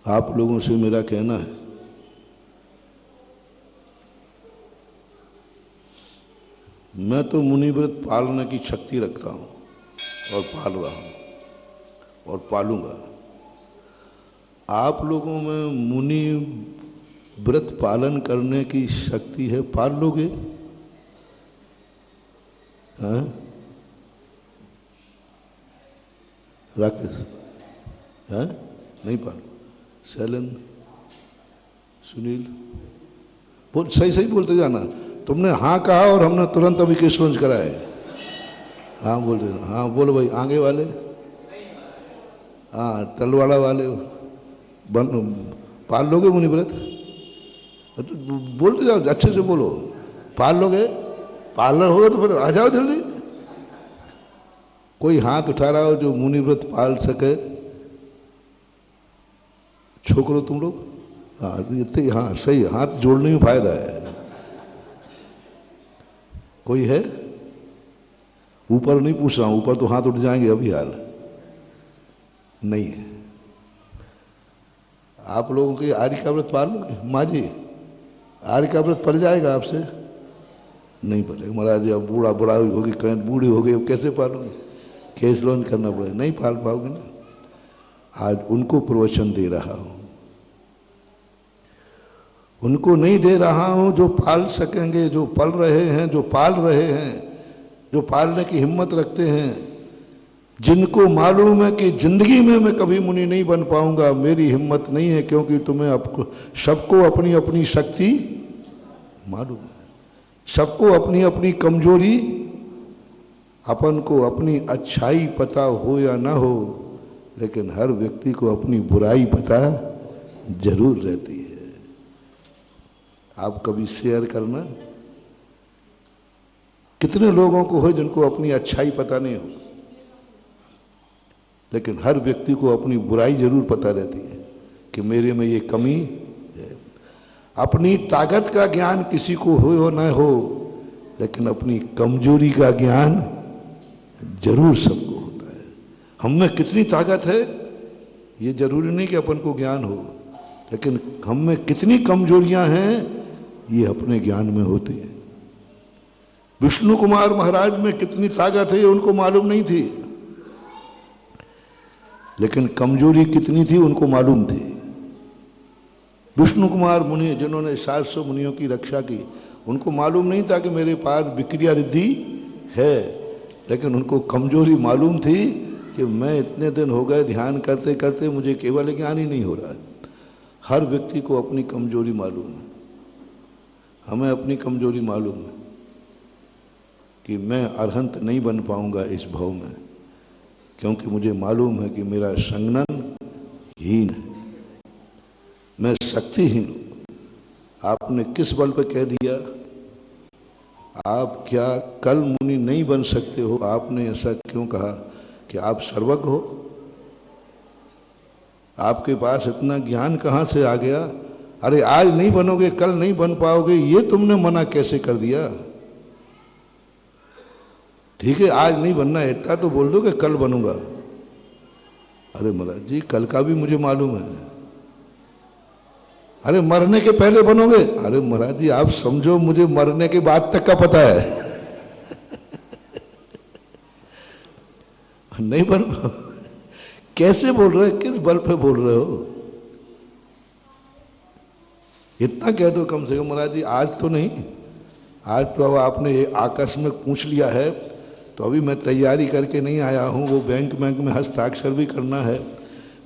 आप लोगों से मेरा कहना है, मैं तो मुनि व्रत पालने की शक्ति रखता हूं और पाल रहा हूं और पालूंगा। आप लोगों में मुनि व्रत पालन करने की शक्ति है, पाल लोगे? हाँ राकेश, हाँ नहीं पालो? शैलेंद्र, सुनील, बोल, सही सही बोलते जाना। तुमने हाँ कहा और हमने तुरंत अभी केस लॉन्च कराए। हाँ बोल देना, हाँ बोलो भाई। आगे वाले, हाँ तलवाड़ा वाले पाल लोगे मुनि व्रत? बोलते जाओ, अच्छे से बोलो। पाल लोगे? पार्लर होगा तो फिर आ जाओ जल्दी। कोई हाथ उठा रहा हो जो मुनि व्रत पाल सके? छोकरो तुम लोग, हाँ इतने, हाँ सही, हाथ जोड़ने में फायदा है। कोई है? ऊपर नहीं पूछ रहा हूं, ऊपर तो हाथ उठ जाएंगे अभी हाल नहीं है। आप लोगों के आर्य का व्रत पाल लोगे? माँ जी, आर्य का व्रत पड़ जाएगा आपसे? नहीं पड़ेगा महाराज। अब बूढ़ा बूढ़ा होगी, कहीं बूढ़ी हो गई, कैसे पालोगे? केस लॉन्च करना पड़ेगा, नहीं पाल पाओगे ना। आज उनको प्रवचन दे रहा हूं, उनको नहीं दे रहा हूं जो पाल सकेंगे, जो पल रहे हैं, जो पाल रहे हैं, जो पालने की हिम्मत रखते हैं, जिनको मालूम है कि जिंदगी में मैं कभी मुनि नहीं बन पाऊंगा, मेरी हिम्मत नहीं है, क्योंकि तुम्हें सबको अपनी अपनी शक्ति मालूम है, सबको अपनी अपनी कमजोरी, अपन को अपनी अच्छाई पता हो या ना हो, लेकिन हर व्यक्ति को अपनी बुराई पता जरूर रहती है। आप कभी शेयर करना, कितने लोगों को हो जिनको अपनी अच्छाई पता नहीं हो, लेकिन हर व्यक्ति को अपनी बुराई जरूर पता रहती है कि मेरे में ये कमी है। अपनी ताकत का ज्ञान किसी को हो ना हो, लेकिन अपनी कमजोरी का ज्ञान जरूर सबको होता है। हम में कितनी ताकत है ये जरूरी नहीं कि अपन को ज्ञान हो, लेकिन हम में कितनी कमजोरियां हैं ये अपने ज्ञान में होती है। विष्णु कुमार महाराज में कितनी ताकत है ये उनको मालूम नहीं थी, लेकिन कमजोरी कितनी थी उनको मालूम थी। विष्णु कुमार मुनि जिन्होंने 700 मुनियों की रक्षा की, उनको मालूम नहीं था कि मेरे पास विक्रिया रिद्धि है, लेकिन उनको कमजोरी मालूम थी कि मैं इतने दिन हो गए ध्यान करते करते मुझे केवल ज्ञान ही नहीं हो रहा है। हर व्यक्ति को अपनी कमजोरी मालूम है। हमें अपनी कमजोरी मालूम है कि मैं अरहंत नहीं बन पाऊंगा इस भव में, क्योंकि मुझे मालूम है कि मेरा संगनन हीन है, मैं शक्तिहीन हूं। आपने किस बल पर कह दिया? आप क्या कल मुनि नहीं बन सकते हो? आपने ऐसा क्यों कहा कि आप सर्वज्ञ हो? आपके पास इतना ज्ञान कहां से आ गया? अरे आज नहीं बनोगे, कल नहीं बन पाओगे, ये तुमने मना कैसे कर दिया? ठीक है, आज नहीं बनना है, इतना तो बोल दो कि कल बनूंगा। अरे महाराज जी, कल का भी मुझे मालूम है। अरे मरने के पहले बनोगे? अरे महाराज जी आप समझो, मुझे मरने के बाद तक का पता है। नहीं बन पाओ? कैसे बोल रहे हो? किस बल पे बोल रहे हो? इतना कह दो कम से कम, महाराज जी आज तो नहीं, आज तो अब आपने आकस्मिक पूछ लिया है, तो अभी मैं तैयारी करके नहीं आया हूँ। वो बैंक में हस्ताक्षर भी करना है,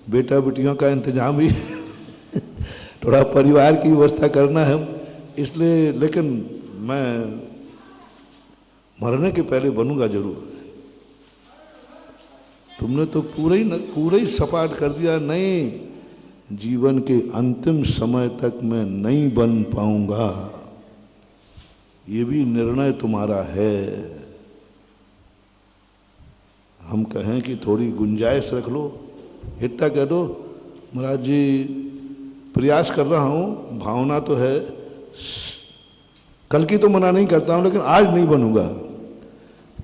बेटा बेटियों का इंतजाम भी थोड़ा परिवार की व्यवस्था करना है, इसलिए। लेकिन मैं मरने के पहले बनूंगा जरूर। तुमने तो पूरा ही सपाट कर दिया। नहीं, जीवन के अंतिम समय तक मैं नहीं बन पाऊंगा, ये भी निर्णय तुम्हारा है। हम कहें कि थोड़ी गुंजाइश रख लो, इतना कह दो महाराज जी प्रयास कर रहा हूं, भावना तो है, कल की तो मना नहीं करता हूं, लेकिन आज नहीं बनूंगा।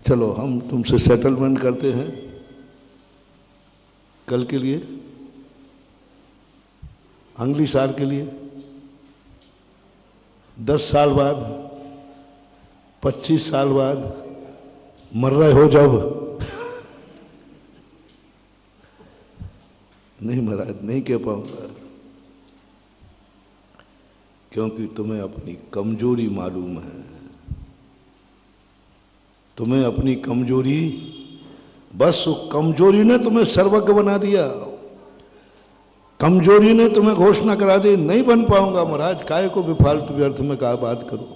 चलो हम तुमसे सेटलमेंट करते हैं कल के लिए, अगली साल के लिए, 10 साल बाद, 25 साल बाद मर रहे हो जब। नहीं महाराज, नहीं कह पाऊंगा, क्योंकि तुम्हें अपनी कमजोरी मालूम है। तुम्हें अपनी कमजोरी, बस उस कमजोरी ने तुम्हें सर्वज्ञ बना दिया। कमजोरी ने तुम्हें घोषणा करा दी, नहीं बन पाऊंगा महाराज, काहे को बेफालतू व्यर्थ में कहा बात करो,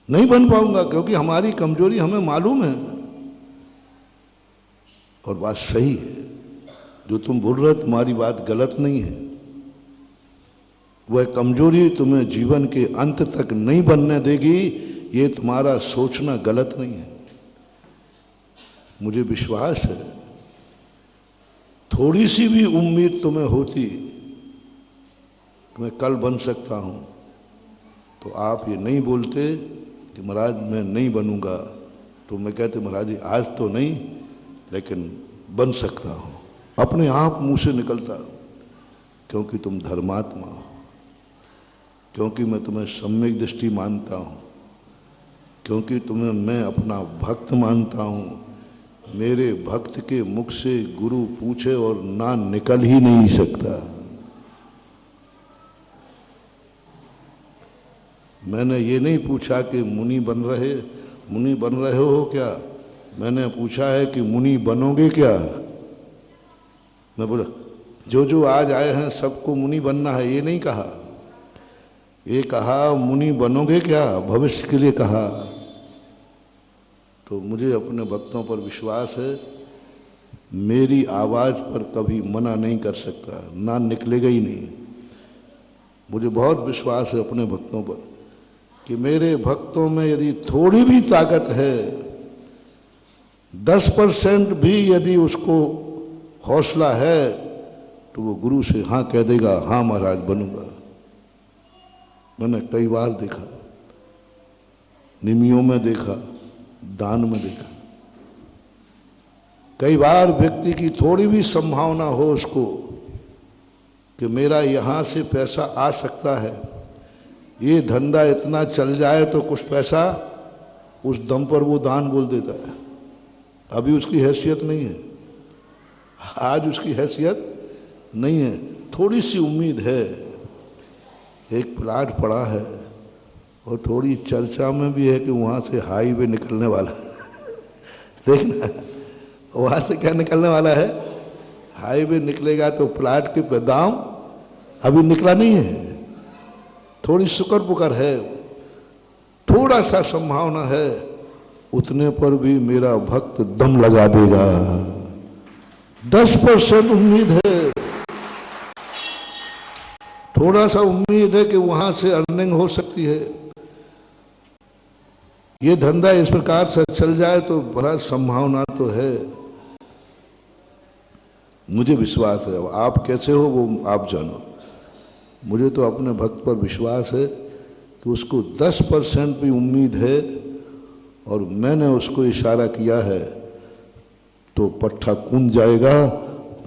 नहीं बन पाऊंगा, क्योंकि हमारी कमजोरी हमें मालूम है। और बात सही है, जो तुम बोल रहे हो तुम्हारी बात गलत नहीं है। वह कमजोरी तुम्हें जीवन के अंत तक नहीं बनने देगी, ये तुम्हारा सोचना गलत नहीं है। मुझे विश्वास है, थोड़ी सी भी उम्मीद तुम्हें होती कि मैं कल बन सकता हूं, तो आप ये नहीं बोलते कि महाराज मैं नहीं बनूंगा, तो मैं कहते महाराज जी आज तो नहीं, लेकिन बन सकता हूं। अपने आप मुंह से निकलता, क्योंकि तुम धर्मात्मा हो, क्योंकि मैं तुम्हें सम्यक दृष्टि मानता हूं, क्योंकि तुम्हें मैं अपना भक्त मानता हूं। मेरे भक्त के मुख से गुरु पूछे और ना निकल ही नहीं सकता। मैंने ये नहीं पूछा कि मुनि बन रहे हो क्या, मैंने पूछा है कि मुनि बनोगे क्या। मैं बोला जो जो आज आए हैं सबको मुनि बनना है, ये नहीं कहा। ये कहा मुनि बनोगे क्या, भविष्य के लिए कहा। तो मुझे अपने भक्तों पर विश्वास है, मेरी आवाज पर कभी मना नहीं कर सकता, ना निकलेगा ही नहीं। मुझे बहुत विश्वास है अपने भक्तों पर कि मेरे भक्तों में यदि थोड़ी भी ताकत है, 10% भी यदि उसको हौसला है, तो वो गुरु से हाँ कह देगा, हाँ महाराज बनूंगा। मैंने कई बार देखा, निमियों में देखा, दान में देखा। कई बार व्यक्ति की थोड़ी भी संभावना हो उसको कि मेरा यहां से पैसा आ सकता है, ये धंधा इतना चल जाए तो कुछ पैसा, उस दम पर वो दान बोल देता है। अभी उसकी हैसियत नहीं है, आज उसकी हैसियत नहीं है, थोड़ी सी उम्मीद है, एक प्लाट पड़ा है और थोड़ी चर्चा में भी है कि वहां से हाईवे निकलने वाला है। देखना वहां से क्या निकलने वाला है, हाईवे निकलेगा तो प्लाट के दाम अभी निकला नहीं है, थोड़ी शुक्र पुकर है, थोड़ा सा संभावना है, उतने पर भी मेरा भक्त दम लगा देगा। 10% उम्मीद है, थोड़ा सा उम्मीद है कि वहां से अर्निंग हो सकती है। ये धंधा इस प्रकार से चल जाए तो बड़ा संभावना तो है। मुझे विश्वास है, आप कैसे हो वो आप जानो। मुझे तो अपने भक्त पर विश्वास है कि उसको 10% भी उम्मीद है, और मैंने उसको इशारा किया है तो पट्ठा कूद जाएगा।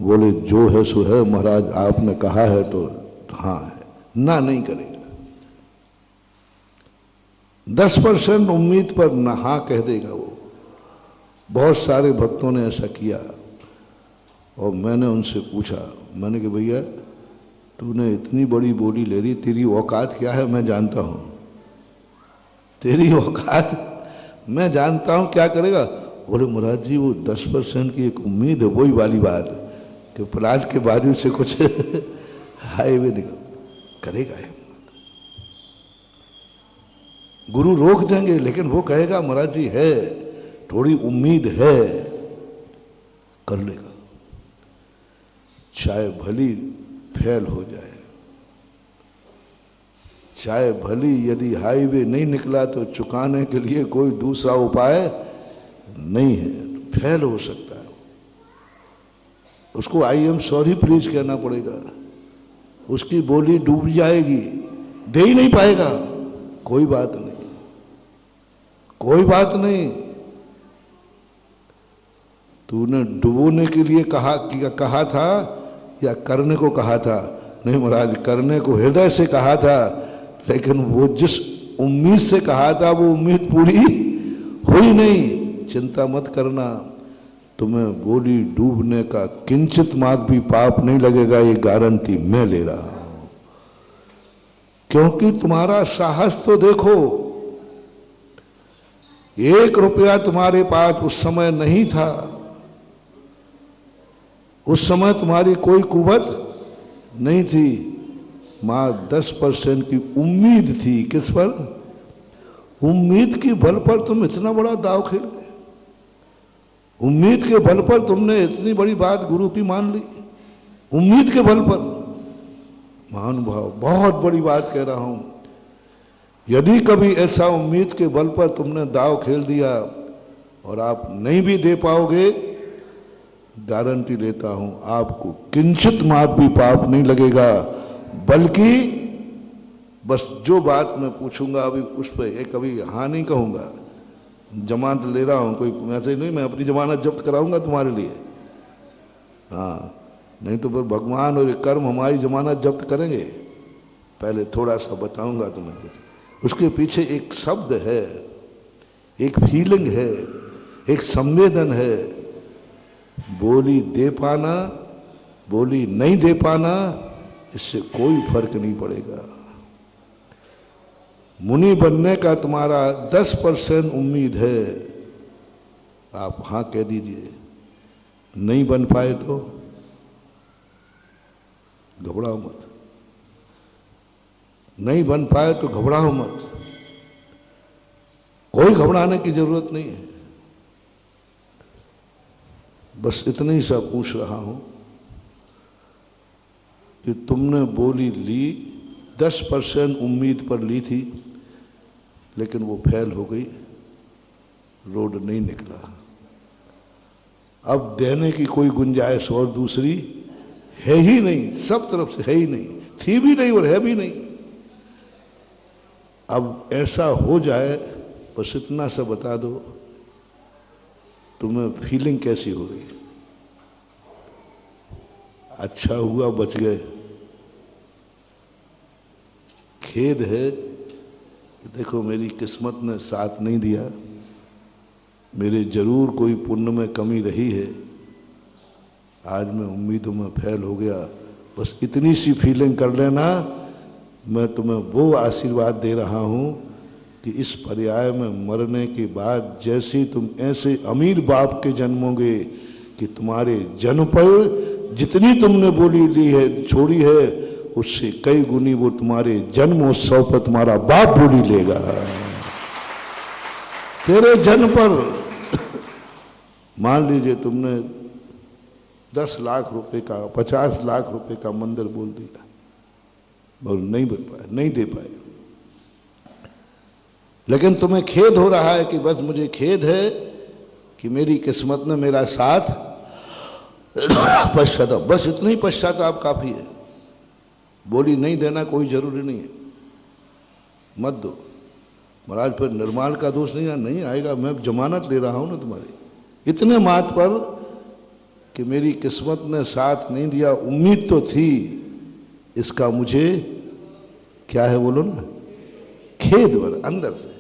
बोले जो है सो है महाराज, आपने कहा है तो हाँ है, ना नहीं करेगा। 10% उम्मीद पर ना हाँ कह देगा वो। बहुत सारे भक्तों ने ऐसा किया, और मैंने उनसे पूछा, मैंने कि भैया तूने इतनी बड़ी बॉडी ले ली, तेरी औकात क्या है मैं जानता हूं, तेरी औकात मैं जानता हूं, क्या करेगा। बोले मुराद जी वो 10% की एक उम्मीद है, वही वाली बात कि प्लाट के बाजू से कुछ हाईवे निकल करेगा। गुरु रोक देंगे, लेकिन वो कहेगा महाराज जी है, थोड़ी उम्मीद है, कर लेगा, चाहे भली फेल हो जाए, चाहे भली यदि हाईवे नहीं निकला तो चुकाने के लिए कोई दूसरा उपाय नहीं है, फेल हो सकता है। उसको आई एम सॉरी प्लीज कहना पड़ेगा, उसकी बोली डूब जाएगी, दे ही नहीं पाएगा। कोई बात नहीं, कोई बात नहीं, तूने डुबोने के लिए कहा था या करने को कहा था? नहीं महाराज, करने को हृदय से कहा था, लेकिन वो जिस उम्मीद से कहा था वो उम्मीद पूरी हुई नहीं। चिंता मत करना, तुम्हें बोली डूबने का किंचित मात्र भी पाप नहीं लगेगा, ये गारंटी मैं ले रहा हूं। क्योंकि तुम्हारा साहस तो देखो, 1 रुपया तुम्हारे पास उस समय नहीं था। उस समय तुम्हारी कोई कुवत नहीं थी, मां 10% की उम्मीद थी। किस पर? उम्मीद के बल पर तुम इतना बड़ा दांव खेल गए। उम्मीद के बल पर तुमने इतनी बड़ी बात गुरु की मान ली। उम्मीद के बल पर। महानुभाव, बहुत बड़ी बात कह रहा हूं। यदि कभी ऐसा उम्मीद के बल पर तुमने दांव खेल दिया और आप नहीं भी दे पाओगे, गारंटी लेता हूं आपको किंचित मात्र भी पाप नहीं लगेगा। बल्कि बस जो बात मैं पूछूंगा अभी उस पर एक कभी हाँ नहीं कहूंगा। जमानत ले रहा हूं, कोई ऐसे नहीं मैं अपनी जमानत जब्त कराऊंगा तुम्हारे लिए। हाँ, नहीं तो फिर भगवान और कर्म हमारी जमानत जब्त करेंगे। पहले थोड़ा सा बताऊंगा तुम्हें। उसके पीछे एक शब्द है, एक फीलिंग है, एक संवेदन है। बोली दे पाना, बोली नहीं दे पाना, इससे कोई फर्क नहीं पड़ेगा। मुनि बनने का तुम्हारा 10% उम्मीद है, आप हां कह दीजिए। नहीं बन पाए तो घबराओ मत। नहीं बन पाए तो घबराओ मत। कोई घबराने की जरूरत नहीं है। बस इतने ही सा पूछ रहा हूं कि तुमने बोली ली, 10% उम्मीद पर ली थी, लेकिन वो फेल हो गई, रोड नहीं निकला। अब देने की कोई गुंजाइश और दूसरी है ही नहीं, सब तरफ से है ही नहीं, थी भी नहीं और है भी नहीं। अब ऐसा हो जाए, बस इतना सा बता दो, तुम्हें फीलिंग कैसी हो गई? अच्छा हुआ बच गए। खेद है कि देखो मेरी किस्मत ने साथ नहीं दिया, मेरे जरूर कोई पुण्य में कमी रही है, आज मैं उम्मीदों में फेल हो गया। बस इतनी सी फीलिंग कर लेना। मैं तुम्हें वो आशीर्वाद दे रहा हूं कि इस पर्याय में मरने के बाद जैसे तुम ऐसे अमीर बाप के जन्मोगे कि तुम्हारे जन्म पर जितनी तुमने बोली ली है, छोड़ी है, उससे कई गुनी वो तुम्हारे जन्म उत्सव पर तुम्हारा बाप बोली लेगा। तेरे जन्म पर मान लीजिए तुमने 10 लाख रुपए का, 50 लाख रुपए का मंदिर बोल दिया, और नहीं बन पाए, नहीं दे पाए। लेकिन तुम्हें खेद हो रहा है कि बस मुझे खेद है कि मेरी किस्मत ने मेरा साथ पश्चाताप, बस इतना ही पश्चाताप काफी है। बोली नहीं देना कोई जरूरी नहीं है, मत दो। महाराज फिर निर्माण का दोष नहीं आएगा, मैं जमानत ले रहा हूं ना तुम्हारी। इतने मात पर कि मेरी किस्मत ने साथ नहीं दिया, उम्मीद तो थी, इसका मुझे क्या है बोलो ना, खेद। वर अंदर से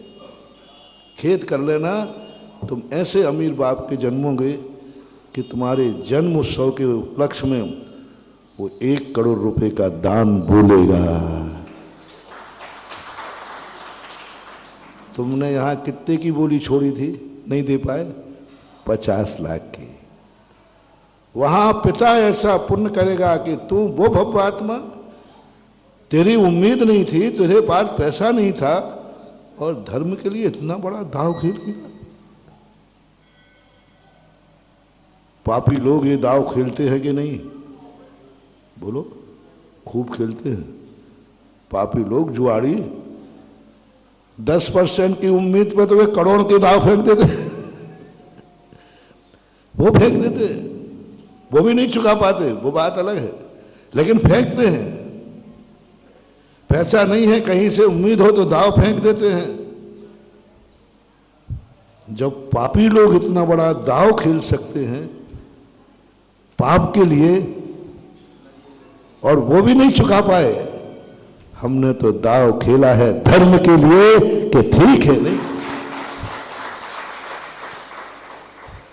खेद कर लेना। तुम ऐसे अमीर बाप के जन्मोगे कि तुम्हारे जन्म उत्सव के उपलक्ष्य में वो 1 करोड़ रुपए का दान बोलेगा। तुमने यहां कितने की बोली छोड़ी थी, नहीं दे पाए? 50 लाख की। वहां पिता ऐसा पुण्य करेगा कि तू वो भव्यात्मा, तेरी उम्मीद नहीं थी, तेरे पास पैसा नहीं था, और धर्म के लिए इतना बड़ा दांव खेल गया। पापी लोग ये दांव खेलते हैं कि नहीं? बोलो, खूब खेलते हैं पापी लोग। जुआड़ी 10% की उम्मीद पे तो वे करोड़ के दांव फेंक देते वो फेंक देते, वो भी नहीं चुका पाते, वो बात अलग है, लेकिन फेंकते हैं। पैसा नहीं है, कहीं से उम्मीद हो तो दांव फेंक देते हैं। जब पापी लोग इतना बड़ा दांव खेल सकते हैं पाप के लिए, और वो भी नहीं चुका पाए। हमने तो दाव खेला है धर्म के लिए कि ठीक है। नहीं,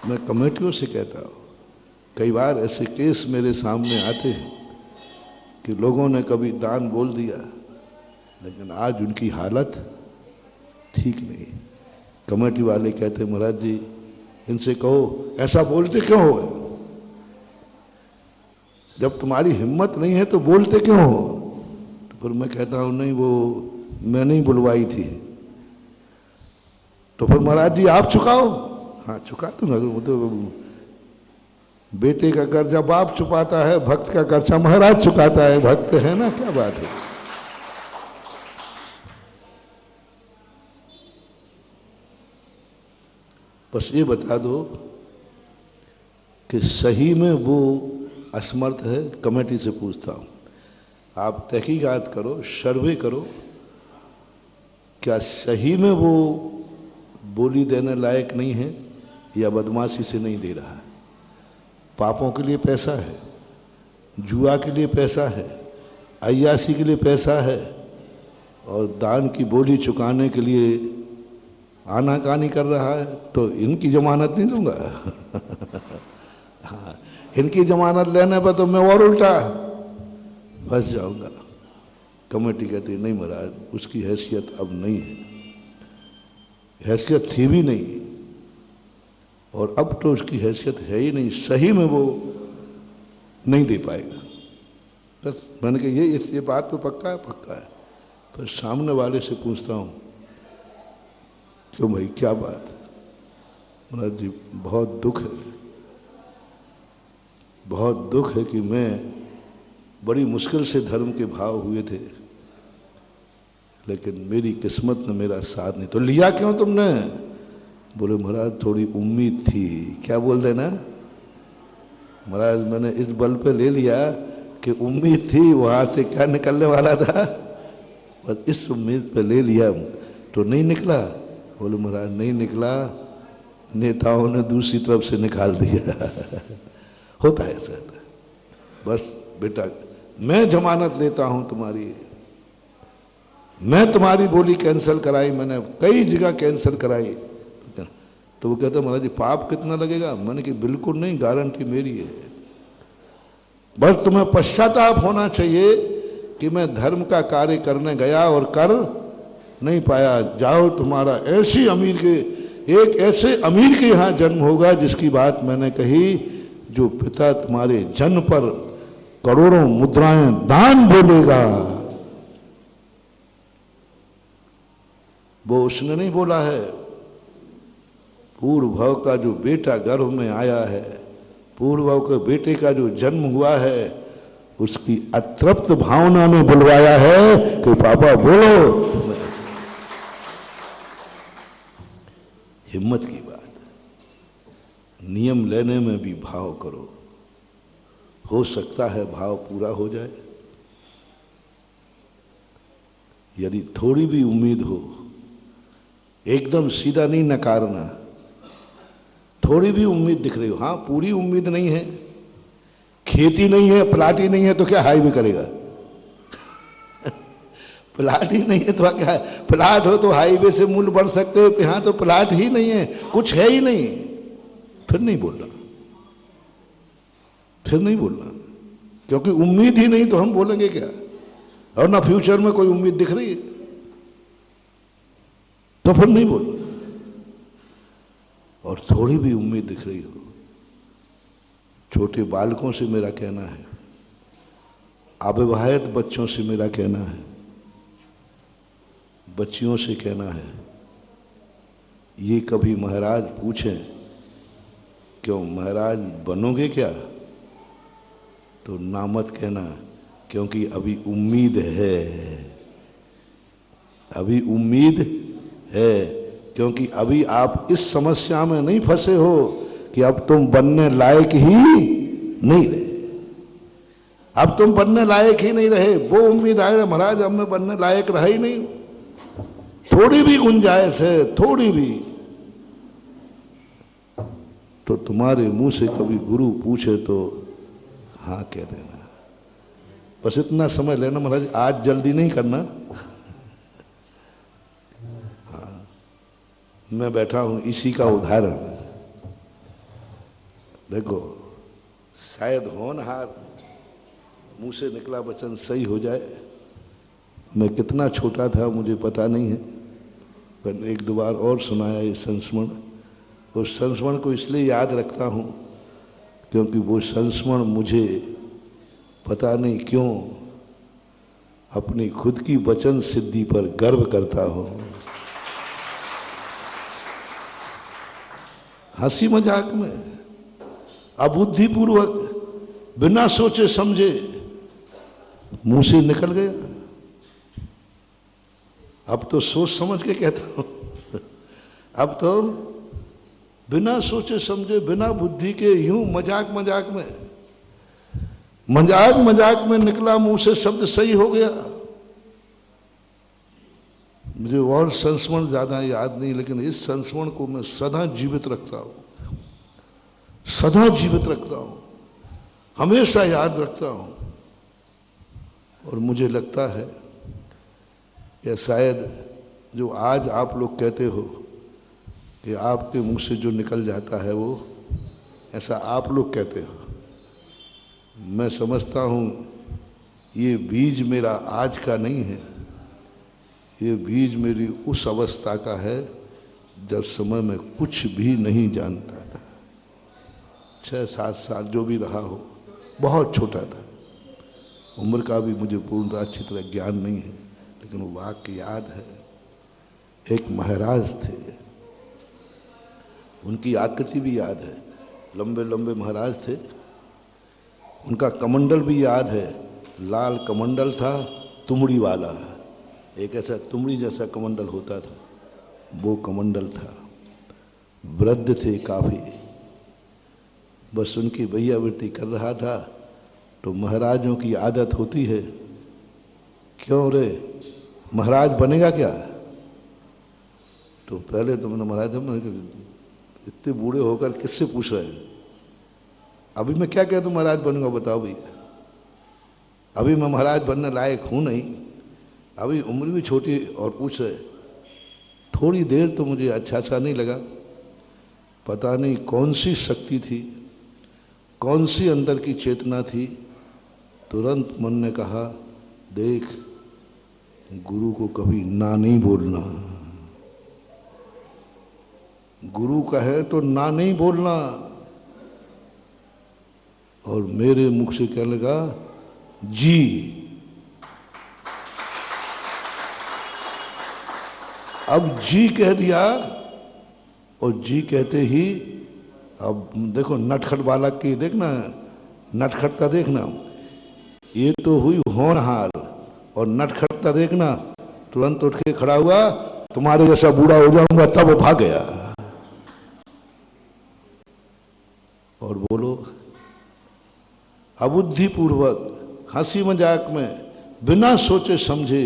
मैं कमेटियों से कहता हूं, कई बार ऐसे केस मेरे सामने आते हैं कि लोगों ने कभी दान बोल दिया, लेकिन आज उनकी हालत ठीक नहीं। कमेटी वाले कहते महाराज जी इनसे कहो ऐसा बोलते क्यों हो, जब तुम्हारी हिम्मत नहीं है तो बोलते क्यों हो। तो फिर मैं कहता हूं नहीं, वो मैं नहीं बुलवाई थी। तो फिर महाराज जी आप चुकाओ। हाँ चुका दूंगा। वो तो बेटे का कर्जा बाप चुकाता है, भक्त का कर्जा महाराज चुकाता है। भक्त है ना, क्या बात है। बस ये बता दो कि सही में वो असमर्थ है। कमेटी से पूछता हूं, आप तहकीकात करो, सर्वे करो, क्या सही में वो बोली देने लायक नहीं है या बदमाशी से नहीं दे रहा है। पापों के लिए पैसा है, जुआ के लिए पैसा है, अय्यासी के लिए पैसा है, और दान की बोली चुकाने के लिए आनाकानी कर रहा है, तो इनकी जमानत नहीं दूंगा। हाँ, इनकी जमानत लेने पर तो मैं और उल्टा फंस जाऊंगा। कमेटी कहती नहीं महाराज उसकी हैसियत अब नहीं है, हैसियत थी भी नहीं और अब तो उसकी हैसियत है ही नहीं, सही में वो नहीं दे पाएगा। बस मैंने कहा ये बात तो पक्का है, पक्का है। पर सामने वाले से पूछता हूं क्यों भाई क्या बात। महाराज जी बहुत दुख है, बहुत दुख है कि मैं बड़ी मुश्किल से धर्म के भाव हुए थे, लेकिन मेरी किस्मत ने मेरा साथ नहीं। तो लिया क्यों तुमने। बोले महाराज थोड़ी उम्मीद थी। क्या बोल देना महाराज, मैंने इस बल पे ले लिया कि उम्मीद थी, वहां से क्या निकलने वाला था, बस इस उम्मीद पे ले लिया तो नहीं निकला। बोले महाराज नहीं निकला, नेताओं ने दूसरी तरफ से निकाल दिया। होता है ऐसा। बस बेटा मैं जमानत लेता हूं तुम्हारी, मैं तुम्हारी बोली कैंसिल कराई, मैंने कई जगह कैंसिल कराई। तो वो कहता महाराज जी पाप कितना लगेगा। मैंने कि बिल्कुल नहीं, गारंटी मेरी है। बस तुम्हें पश्चाताप होना चाहिए कि मैं धर्म का कार्य करने गया और कर नहीं पाया। जाओ तुम्हारा ऐसी अमीर के, एक ऐसे अमीर के यहां जन्म होगा जिसकी बात मैंने कही, जो पिता तुम्हारे जन्म पर करोड़ों मुद्राएं दान बोलेगा। वो उसने नहीं बोला है, पूर्व भव का जो बेटा गर्भ में आया है, पूर्व भव के बेटे का जो जन्म हुआ है, उसकी अतृप्त भावना ने बुलवाया है कि पापा बोलो। हिम्मत की बात, नियम लेने में भी भाव करो, हो सकता है भाव पूरा हो जाए। यदि थोड़ी भी उम्मीद हो, एकदम सीधा नहीं नकारना, थोड़ी भी उम्मीद दिख रही हो, हाँ पूरी उम्मीद नहीं है, खेती नहीं है, प्लाट ही नहीं है, तो क्या हाईवे करेगा। प्लाट ही नहीं है तो क्या है, प्लाट हो तो हाईवे से मूल्य बढ़ सकते हो, यहां तो प्लाट ही नहीं है, कुछ है ही नहीं, फिर नहीं बोलना, फिर नहीं बोलना, क्योंकि उम्मीद ही नहीं तो हम बोलेंगे क्या। और ना फ्यूचर में कोई उम्मीद दिख रही है तो फिर नहीं बोलना। और थोड़ी भी उम्मीद दिख रही हो, छोटे बालकों से मेरा कहना है, अविवाहित बच्चों से मेरा कहना है, बच्चियों से कहना है, ये कभी महाराज पूछें क्यों महाराज बनोगे क्या, तो ना मत कहना, क्योंकि अभी उम्मीद है, अभी उम्मीद है, क्योंकि अभी आप इस समस्या में नहीं फंसे हो कि अब तुम बनने लायक ही नहीं रहे, अब तुम बनने लायक ही नहीं रहे। वो उम्मीद आए महाराज अब मैं बनने लायक रहा ही नहीं, थोड़ी भी गुंजाइश है, थोड़ी भी, तो तुम्हारे मुंह से कभी गुरु पूछे तो हाँ कह देना, बस इतना समय लेना महाराज, आज जल्दी नहीं करना। हाँ, मैं बैठा हूं इसी का उदाहरण। देखो, शायद होनहार मुंह से निकला वचन सही हो जाए। मैं कितना छोटा था मुझे पता नहीं है, पर एक दो बार और सुनाया ये संस्मरण। उस संस्मरण को इसलिए याद रखता हूं क्योंकि वो संस्मरण मुझे पता नहीं क्यों अपनी खुद की वचन सिद्धि पर गर्व करता हूं। हंसी मजाक में अबुद्धिपूर्वक बिना सोचे समझे मुंह से निकल गया। अब तो सोच समझ के कहता हूं, अब तो बिना सोचे समझे बिना बुद्धि के यूं मजाक मजाक में निकला मुंह से शब्द सही हो गया। मुझे और संस्मरण ज्यादा याद नहीं, लेकिन इस संस्मरण को मैं सदा जीवित रखता हूं, सदा जीवित रखता हूं, हमेशा याद रखता हूं। और मुझे लगता है या शायद जो आज आप लोग कहते हो कि आपके मुंह से जो निकल जाता है वो ऐसा आप लोग कहते हो, मैं समझता हूं ये बीज मेरा आज का नहीं है, ये बीज मेरी उस अवस्था का है जब समय में कुछ भी नहीं जानता था। 6-7 साल जो भी रहा हो, बहुत छोटा था, उम्र का भी मुझे पूर्णतः अच्छी तरह ज्ञान नहीं है, लेकिन वो वाक्य याद है। एक महाराज थे, उनकी आकृति भी याद है, लंबे लंबे महाराज थे। उनका कमंडल भी याद है, लाल कमंडल था, तुमड़ी वाला, एक ऐसा तुमड़ी जैसा कमंडल होता था, वो कमंडल था। वृद्ध थे काफी, बस उनकी भैयावृत्ति कर रहा था। तो महाराजों की आदत होती है, क्यों रे महाराज बनेगा क्या? तो पहले तो मैंने महाराज, मैंने इतने बूढ़े होकर किससे पूछ रहे हैं, अभी मैं क्या कह दूं महाराज बनूंगा, बताओ भैया। अभी मैं महाराज बनने लायक हूं नहीं, अभी उम्र भी छोटी और पूछ रहे। थोड़ी देर तो मुझे अच्छा सा नहीं लगा, पता नहीं कौन सी शक्ति थी, कौन सी अंदर की चेतना थी। तुरंत मन ने कहा, देख गुरु को कभी ना नहीं बोलना, गुरु कहे तो ना नहीं बोलना। और मेरे मुख से कहने लगा जी। अब जी कह दिया, और जी कहते ही अब देखो नटखट बालक की देखना, नटखटता देखना, ये तो हुई होनहार, और नटखटता देखना, तुरंत उठ के खड़ा हुआ, तुम्हारे जैसा बूढ़ा हो जाऊंगा, तब वो भाग गया। और बोलो, अबुद्धिपूर्वक हंसी मजाक में बिना सोचे समझे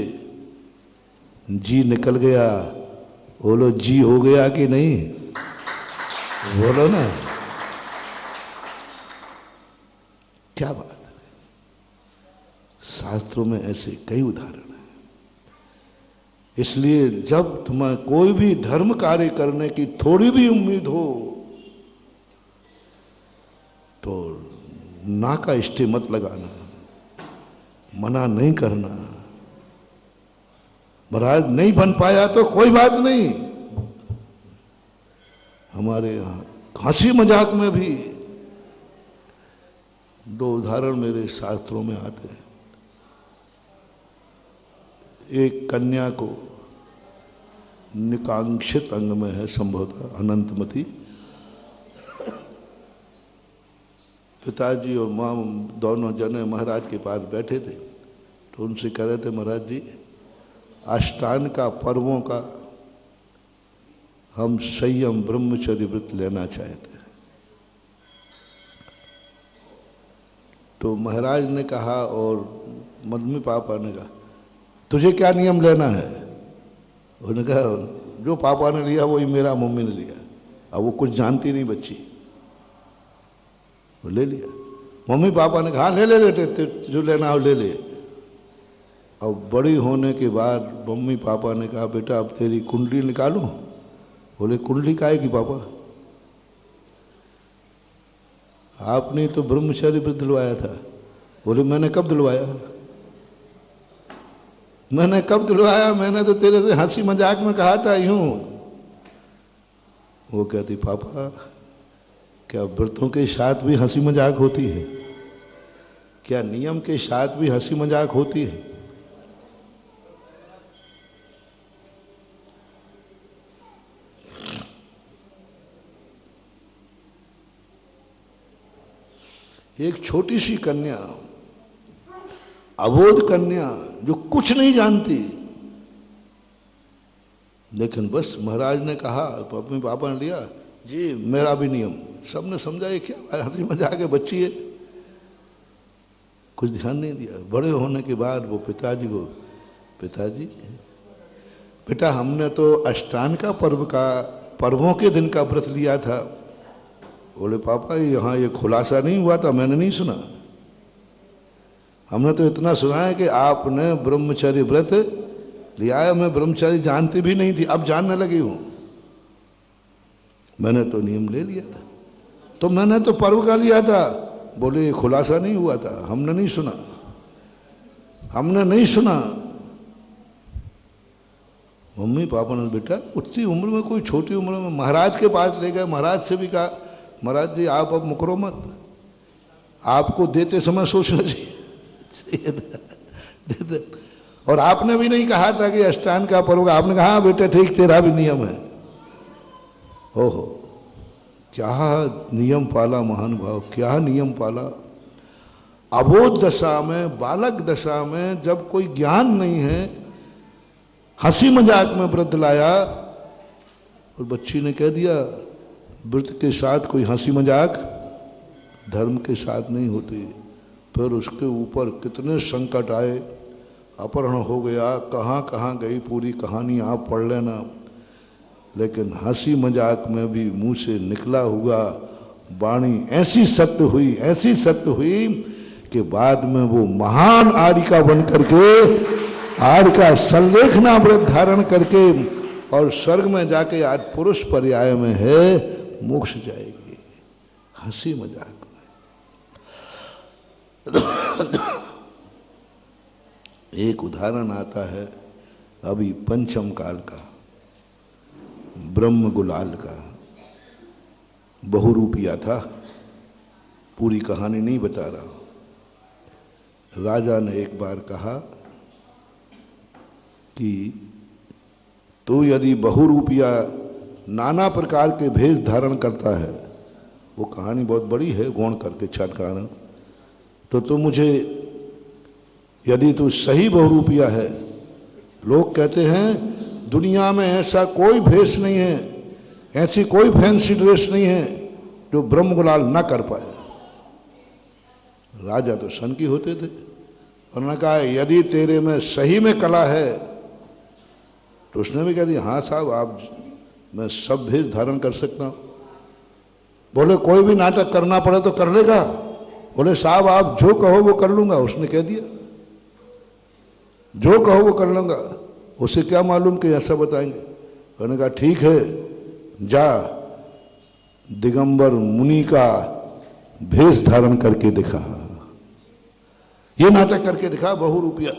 जी निकल गया। बोलो जी हो गया कि नहीं, बोलो ना, क्या बात है। शास्त्रों में ऐसे कई उदाहरण हैं। इसलिए जब तुम्हें कोई भी धर्म कार्य करने की थोड़ी भी उम्मीद हो तो ना का इष्टे मत लगाना, मना नहीं करना। महाराज नहीं बन पाया तो कोई बात नहीं, हमारे यहां हंसी मजाक में भी 2 उदाहरण मेरे शास्त्रों में आते हैं। एक कन्या को निकांक्षित अंग में है संभवतः अनंतमती, पिताजी और माँ दोनों जने महाराज के पास बैठे थे। तो उनसे कह रहे थे, महाराज जी अष्टांग का पर्वों का हम संयम ब्रह्मचर्य व्रत लेना चाहते हैं। तो महाराज ने कहा और मम्मी पापा ने कहा, तुझे क्या नियम लेना है? उन्होंने कहा, जो पापा ने लिया वही मेरा मम्मी ने लिया। अब वो कुछ जानती नहीं बच्ची, वो ले लिया। मम्मी पापा ने कहा ले ले ले जो लेना हो ले ले। अब बड़ी होने के बाद मम्मी पापा ने कहा बेटा अब तेरी कुंडली निकालूं। बोले कुंडली काहे की पापा, आपने तो ब्रह्मचारी व्रत दिलवाया था। बोले मैंने कब दिलवाया, मैंने कब दिलवाया, मैंने तो तेरे से हंसी मजाक में कहा था यूं। वो कहती पापा क्या व्रतों के साथ भी हंसी मजाक होती है, क्या नियम के साथ भी हंसी मजाक होती है। एक छोटी सी कन्या, अबोध कन्या जो कुछ नहीं जानती, लेकिन बस महाराज ने कहा तो अपने पापा ने लिया जी मेरा भी नियम, सबने समझा ये क्या हंसी मजाक के बच्ची है, कुछ ध्यान नहीं दिया। बड़े होने के बाद वो पिताजी को, पिताजी बेटा हमने तो अष्टांग का पर्वों के दिन का व्रत लिया था। बोले पापा यहाँ ये खुलासा नहीं हुआ था, मैंने नहीं सुना। हमने तो इतना सुना है कि आपने ब्रह्मचर्य व्रत लिया है, मैं ब्रह्मचारी जानती भी नहीं थी, अब जानने लगी हूं। मैंने तो नियम ले लिया था, तो मैंने तो पर्व का लिया था। बोले ये खुलासा नहीं हुआ था, हमने नहीं सुना, हमने नहीं सुना। मम्मी पापा ने बेटा उतनी उम्र में, कोई छोटी उम्र में महाराज के पास ले गए। महाराज से भी कहा महाराज जी आप अब मुकरो मत, आपको देते समय सोचना चाहिए देते। और आपने भी नहीं कहा था कि अष्टांग का पर्व, आपने कहा हाँ बेटा ठीक तेरा भी नियम है। ओहो क्या नियम पाला महानुभाव, क्या नियम पाला। अबोध दशा में, बालक दशा में, जब कोई ज्ञान नहीं है, हंसी मजाक में व्रत लाया और बच्ची ने कह दिया व्रत के साथ कोई हंसी मजाक धर्म के साथ नहीं होती। फिर उसके ऊपर कितने संकट आए, अपहरण हो गया, कहाँ कहाँ गई पूरी कहानी आप पढ़ लेना। लेकिन हंसी मजाक में भी मुंह से निकला हुआ वाणी ऐसी सत्य हुई, ऐसी सत्य हुई कि बाद में वो महान आर्यिका बन करके, आर्यिका संलेखना व्रत धारण करके और स्वर्ग में जाके आज पुरुष पर्याय में है, मोक्ष जाएगी हंसी मजाक में। एक उदाहरण आता है अभी पंचम काल का, ब्रह्म गुलाल का। बहुरूपिया था, पूरी कहानी नहीं बता रहा। राजा ने एक बार कहा कि तो यदि बहुरूपिया नाना प्रकार के भेष धारण करता है, वो कहानी बहुत बड़ी है, गौण करके छाटकाना, तो मुझे, यदि तू सही बहुरूपिया है, लोग कहते हैं दुनिया में ऐसा कोई भेष नहीं है, ऐसी कोई फैंसी ड्रेस नहीं है जो ब्रह्म गुलाल ना कर पाए। राजा तो सनकी होते थे। उन्होंने कहा यदि तेरे में सही में कला है, तो उसने भी कह दिया हाँ साहब आप, मैं सब भेष धारण कर सकता हूं। बोले कोई भी नाटक करना पड़े तो कर लेगा। बोले साहब आप जो कहो वो कर लूंगा। उसने कह दिया जो कहो वो कर लूंगा। उसे क्या मालूम कि ऐसा बताएंगे। उन्होंने कहा ठीक है जा दिगंबर मुनि का भेष धारण करके दिखा, ये नाटक करके दिखा बहुरूपिया।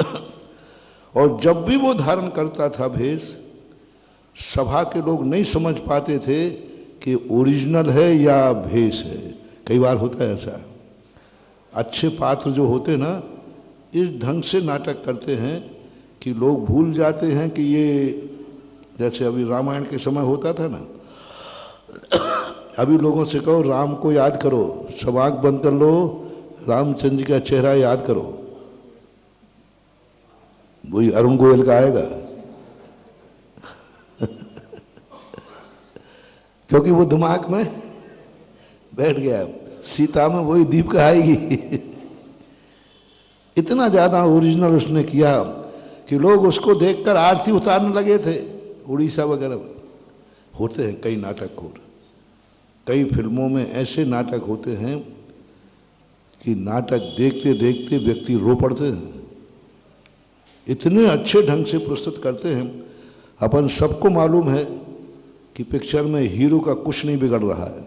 और जब भी वो धारण करता था भेष, सभा के लोग नहीं समझ पाते थे कि ओरिजिनल है या भेष है। कई बार होता है ऐसा, अच्छे पात्र जो होते ना इस ढंग से नाटक करते हैं कि लोग भूल जाते हैं कि ये, जैसे अभी रामायण के समय होता था ना, अभी लोगों से कहो राम को याद करो, सब आंख बंद कर लो, रामचंद्र जी का चेहरा याद करो, वही अरुण गोयल का आएगा। क्योंकि वो दिमाग में बैठ गया। सीता में वही दीपिका आएगी। इतना ज्यादा ओरिजिनल उसने किया कि लोग उसको देखकर आरती उतारने लगे थे। उड़ीसा वगैरह होते हैं कई नाटक, और कई फिल्मों में ऐसे नाटक होते हैं कि नाटक देखते देखते व्यक्ति रो पड़ते हैं। इतने अच्छे ढंग से प्रस्तुत करते हैं। अपन सबको मालूम है कि पिक्चर में हीरो का कुछ नहीं बिगड़ रहा है,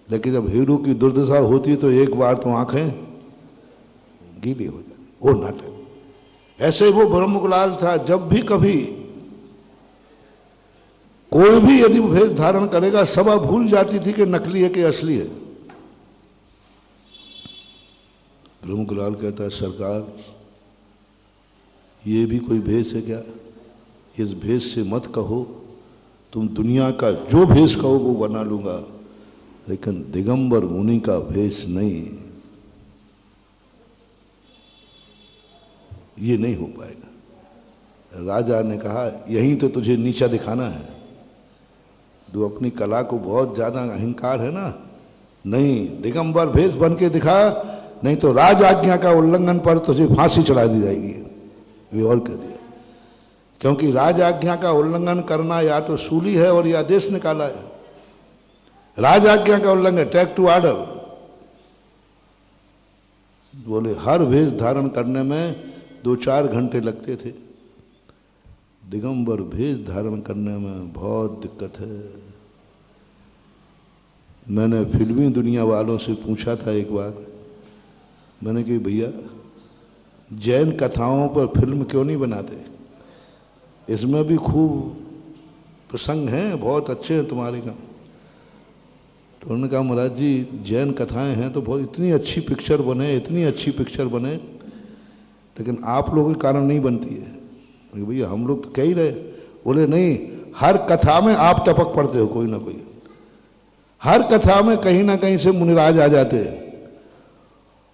लेकिन जब हीरो की दुर्दशा होती है तो एक बार तो आंखें गीली हो जाती। वो नाटक ऐसे वो ब्रह्मकुलाल था। जब भी कभी कोई भी यदि भेष धारण करेगा, सभा भूल जाती थी कि नकली है कि असली है। ब्रह्मकुलाल कहता है, सरकार ये भी कोई भेष है क्या? इस भेष से मत कहो, तुम दुनिया का जो भेष कहो वो बना लूंगा, लेकिन दिगंबर मुनि का भेष नहीं, ये नहीं हो पाएगा। राजा ने कहा, यहीं तो तुझे नीचा दिखाना है। जो अपनी कला को बहुत ज्यादा अहंकार है ना, नहीं, दिगंबर भेष बन के दिखा, नहीं तो राज आज्ञा का उल्लंघन पर तुझे फांसी चढ़ा दी जाएगी। वे और कह दिया, क्योंकि राज आज्ञा का उल्लंघन करना या तो सूली है और या देश निकाला है। राज आज्ञा का उल्लंघन, टेक टू ऑर्डर। बोले हर भेष धारण करने में 2-4 घंटे लगते थे, दिगंबर भेष धारण करने में बहुत दिक्कत है। मैंने फिल्मी दुनिया वालों से पूछा था एक बार, मैंने कहा भैया जैन कथाओं पर फिल्म क्यों नहीं बनाते? इसमें भी खूब प्रसंग हैं, बहुत अच्छे हैं तुम्हारे काम। तो उन्होंने कहा, महाराज जी जैन कथाएं हैं तो बहुत इतनी अच्छी पिक्चर बने, इतनी अच्छी पिक्चर बने, लेकिन आप लोगों के कारण नहीं बनती है। भैया हम लोग तो कह ही रहे। बोले नहीं, हर कथा में आप टपक पड़ते हो कोई ना कोई। हर कथा में कहीं ना कहीं से मुनिराज आ जाते हैं,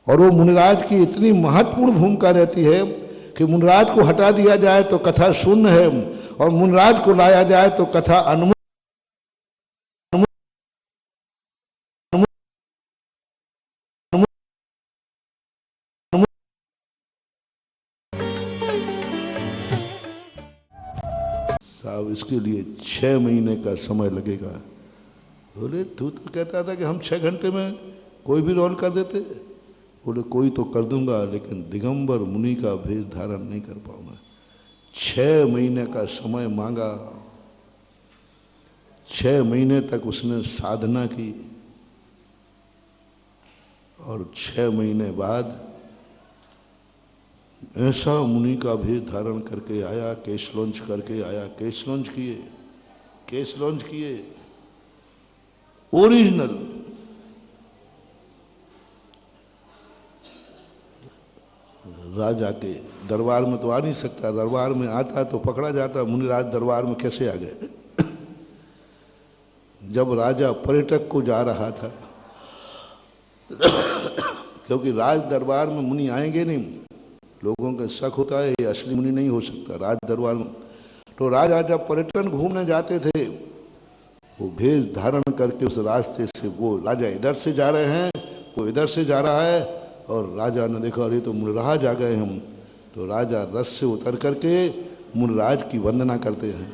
और वो मुनिराज की इतनी महत्वपूर्ण भूमिका रहती है कि मुनिराज को हटा दिया जाए तो कथा शून्य है, और मुनिराज को लाया जाए तो कथा अनमोल। साहब इसके लिए 6 महीने का समय लगेगा। बोले तू तो कहता था कि हम 6 घंटे में कोई भी रोल कर देते। बोले कोई तो कर दूंगा, लेकिन दिगंबर मुनि का भेष धारण नहीं कर पाऊंगा। 6 महीने का समय मांगा। 6 महीने तक उसने साधना की, और 6 महीने बाद ऐसा मुनि का भेष धारण करके आया, केश लॉन्च करके आया। केश लॉन्च किए ओरिजिनल। राजा के दरबार में तो आ नहीं सकता, दरबार में आता तो पकड़ा जाता। मुनिराज दरबार में कैसे आ गए? जब राजा पर्यटक को जा रहा था, क्योंकि राज दरबार में मुनि आएंगे नहीं, लोगों का शक होता है ये असली मुनि नहीं हो सकता राज दरबार में। तो राजा जब पर्यटन घूमने जाते थे, वो भेष धारण करके उस रास्ते से, वो राजा इधर से जा रहे हैं, वो इधर से जा रहा है, और राजा ने देखा अरे तो मुनिराज आ गए हम। तो राजा रथ से उतर करके मुनिराज की वंदना करते हैं,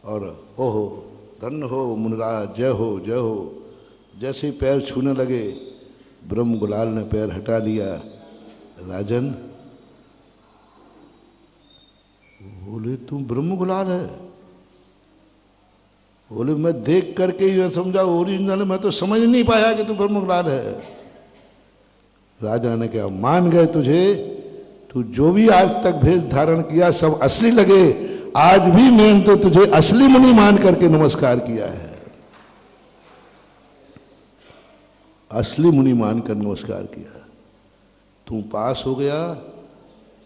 और ओहो धन्य हो मुनिराज, जय हो जय हो। जैसे ही पैर छूने लगे, ब्रह्मकुलाल ने पैर हटा लिया। राजन बोले तुम ब्रह्मकुलाल है? बोले मैं देख करके ही समझा ओरिजिनल, मैं तो समझ नहीं पाया कि तू ब्रह्मकुलाल है। राजा ने कहा मान गए तुझे, तू जो भी आज तक भेष धारण किया सब असली लगे, आज भी मैंने तो तुझे असली मुनि मान करके नमस्कार किया है। असली मुनि मानकर नमस्कार किया। तू पास हो गया,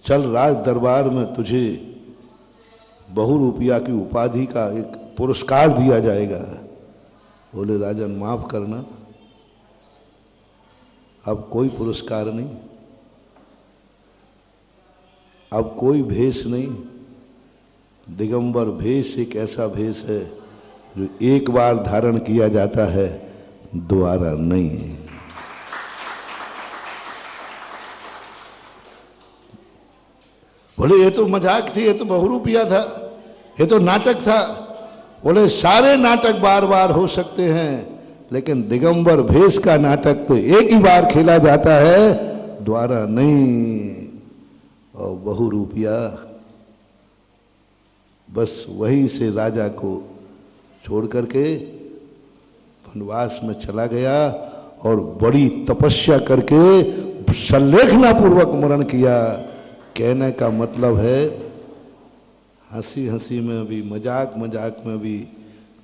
चल राज दरबार में तुझे बहुरूपिया की उपाधि का एक पुरस्कार दिया जाएगा। बोले राजन माफ करना, अब कोई पुरस्कार नहीं, अब कोई भेष नहीं। दिगंबर भेष एक ऐसा भेष है जो एक बार धारण किया जाता है, दोबारा नहीं। बोले ये तो मजाक थी, ये तो बहुरूपिया था, ये तो नाटक था। बोले सारे नाटक बार बार हो सकते हैं, लेकिन दिगंबर भेष का नाटक तो एक ही बार खेला जाता है, द्वारा नहीं। और बहुरूपिया बस वहीं से राजा को छोड़ करके वनवास में चला गया और बड़ी तपस्या करके संलेखना पूर्वक मरण किया। कहने का मतलब है हंसी हंसी में भी, मजाक मजाक में भी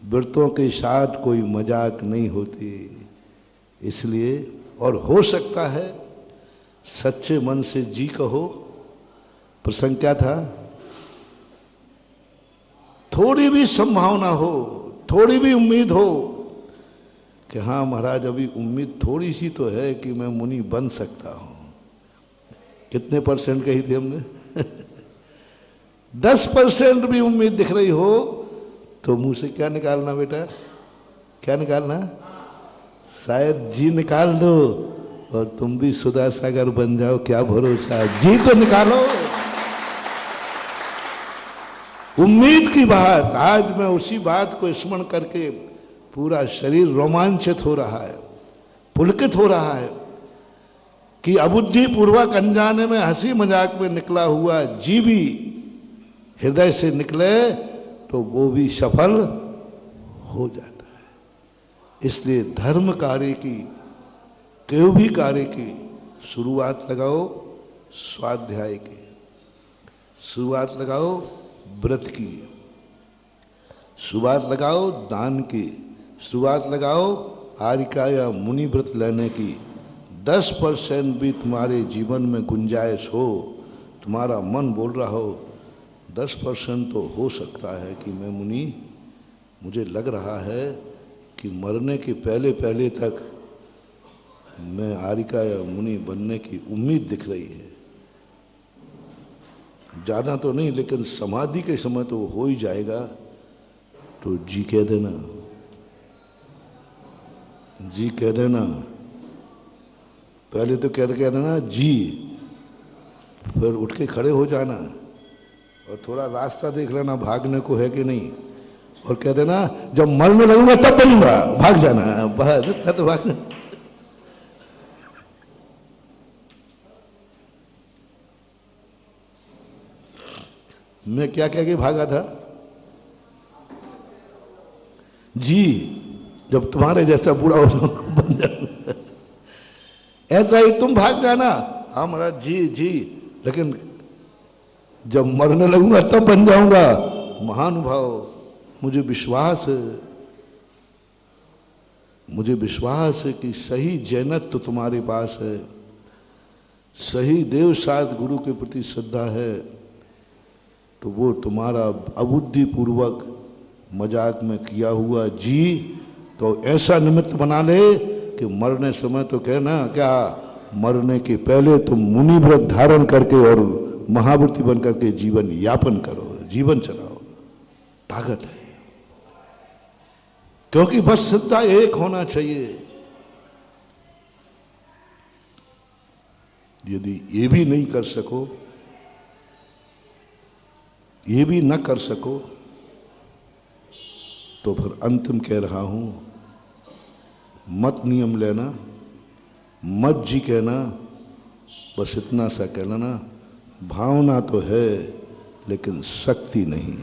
व्रतों के साथ कोई मजाक नहीं होती। इसलिए और हो सकता है सच्चे मन से जी कहो। प्रसंग क्या था? थोड़ी भी संभावना हो, थोड़ी भी उम्मीद हो कि हाँ महाराज अभी उम्मीद थोड़ी सी तो है कि मैं मुनि बन सकता हूं। कितने परसेंट कही थी हमने? 10% भी उम्मीद दिख रही हो तो मुंह से क्या निकालना बेटा? क्या निकालना? शायद जी निकाल दो और तुम भी सुधा सागर बन जाओ, क्या भरोसा। जी तो निकालो। उम्मीद की बात, आज मैं उसी बात को स्मरण करके पूरा शरीर रोमांचित हो रहा है, पुलकित हो रहा है कि अबुद्धि पूर्वक अनजाने में हंसी मजाक में निकला हुआ जी भी हृदय से निकले तो वो भी सफल हो जाता है। इसलिए धर्म कार्य की, कोई भी कार्य की शुरुआत लगाओ स्वाध्याय की, शुरुआत लगाओ व्रत की, शुरुआत लगाओ दान की, शुरुआत लगाओ आरिका या मुनि व्रत लेने की। 10% भी तुम्हारे जीवन में गुंजाइश हो, तुम्हारा मन बोल रहा हो 10% तो हो सकता है कि मैं मुनि, मुझे लग रहा है कि मरने के पहले पहले तक मैं आरिका या मुनि बनने की उम्मीद दिख रही है। ज्यादा तो नहीं, लेकिन समाधि के समय तो हो ही जाएगा। तो जी कह देना, जी कह देना। पहले तो कह देना जी, फिर उठ के खड़े हो जाना और थोड़ा रास्ता देख लेना भागने को है कि नहीं, और कह देना जब मरने लगूंगा तब बनूंगा, भाग जाना। बस तो भागना। मैं क्या कह के भागा था? जी, जब तुम्हारे जैसा बूढ़ा हो जाऊंगा बन जाऊंगा। ऐसा ही तुम भाग जाना। हाँ महाराज जी जी, लेकिन जब मरने लगूंगा तब बन जाऊंगा। महानुभाव, मुझे विश्वास है, मुझे विश्वास है कि सही जैनत्व तो तुम्हारे पास है, सही देव साध गुरु के प्रति श्रद्धा है, तो वो तुम्हारा अबुद्धि पूर्वक मजाक में किया हुआ जी तो ऐसा निमित्त बना ले कि मरने समय तो कहना क्या, मरने के पहले तुम मुनि व्रत धारण करके और महाव्रती बन करके जीवन यापन करो, जीवन चलाओ। ताकत है, क्योंकि बस श्रद्धा एक होना चाहिए। यदि ये भी नहीं कर सको, ये भी न कर सको, तो फिर अंतिम कह रहा हूं, मत नियम लेना, मत जी कहना, बस इतना सा कह लेना, भावना तो है लेकिन शक्ति नहीं।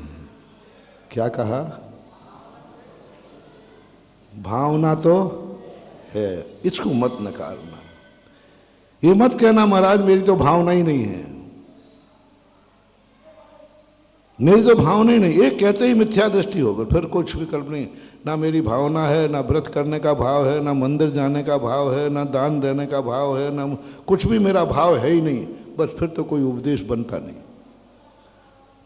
क्या कहा? भावना तो है, इसको मत नकारना। ये मत कहना महाराज मेरी तो भावना ही नहीं है, मेरी तो भावना ही नहीं। ये कहते ही मिथ्या दृष्टि होगा, फिर कुछ विकल्प नहीं। ना मेरी भावना है, ना व्रत करने का भाव है, ना मंदिर जाने का भाव है, ना दान देने का भाव है, ना कुछ भी मेरा भाव है ही नहीं। बस फिर तो कोई उपदेश बनता नहीं।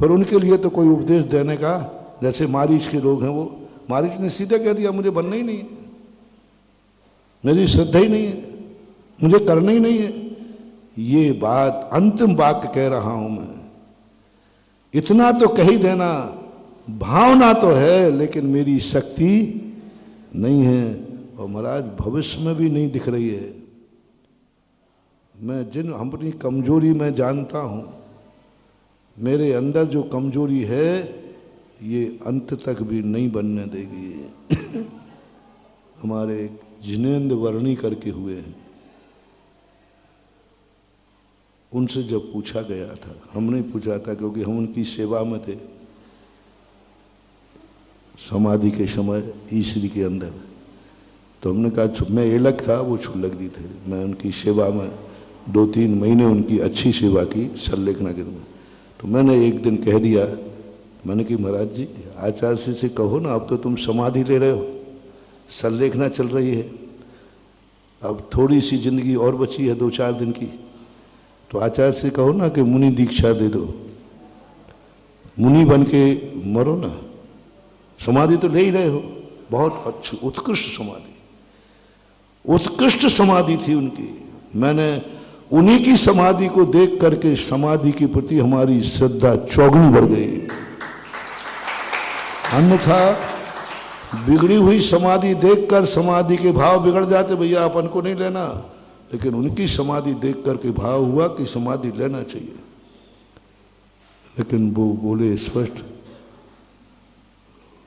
फिर उनके लिए तो कोई उपदेश देने का, जैसे मारीच के लोग हैं, वो मारीच ने सीधे कह दिया मुझे बनना ही नहीं है, मेरी श्रद्धा ही नहीं है, मुझे करना ही नहीं है। ये बात अंतिम वाक्य कह रहा हूं मैं। इतना तो कह ही देना, भावना तो है लेकिन मेरी शक्ति नहीं है, और महाराज भविष्य में भी नहीं दिख रही है। मैं जिन अपनी कमजोरी में जानता हूं, मेरे अंदर जो कमजोरी है ये अंत तक भी नहीं बनने देगी। हमारे जिनेंद्र वर्णी करके हुए हैं, उनसे जब पूछा गया था, हमने पूछा था क्योंकि हम उनकी सेवा में थे समाधि के समय ईश्वरी के अंदर, तो हमने कहा, मैं एलक था, वो छुल्लक जी थे, मैं उनकी सेवा में 2-3 महीने उनकी अच्छी सेवा की सल्लेखना के में। तो मैंने एक दिन कह दिया, मैंने कि महाराज जी आचार्य से कहो ना, अब तो तुम समाधि ले रहे हो, सल्लेखना चल रही है, अब थोड़ी सी जिंदगी और बची है 2-4 दिन की, तो आचार्य से कहो ना कि मुनि दीक्षा दे दो, मुनि बन के मरो ना, समाधि तो ले ही रहे हो। बहुत अच्छी उत्कृष्ट समाधि थी उनकी। मैंने उन्हीं की समाधि को देख करके समाधि के प्रति हमारी श्रद्धा चौगुनी बढ़ गई। अन्यथा बिगड़ी हुई समाधि देखकर समाधि के भाव बिगड़ जाते, भैया अपन को नहीं लेना, लेकिन उनकी समाधि देख करके भाव हुआ कि समाधि लेना चाहिए। लेकिन वो बोले स्पष्ट,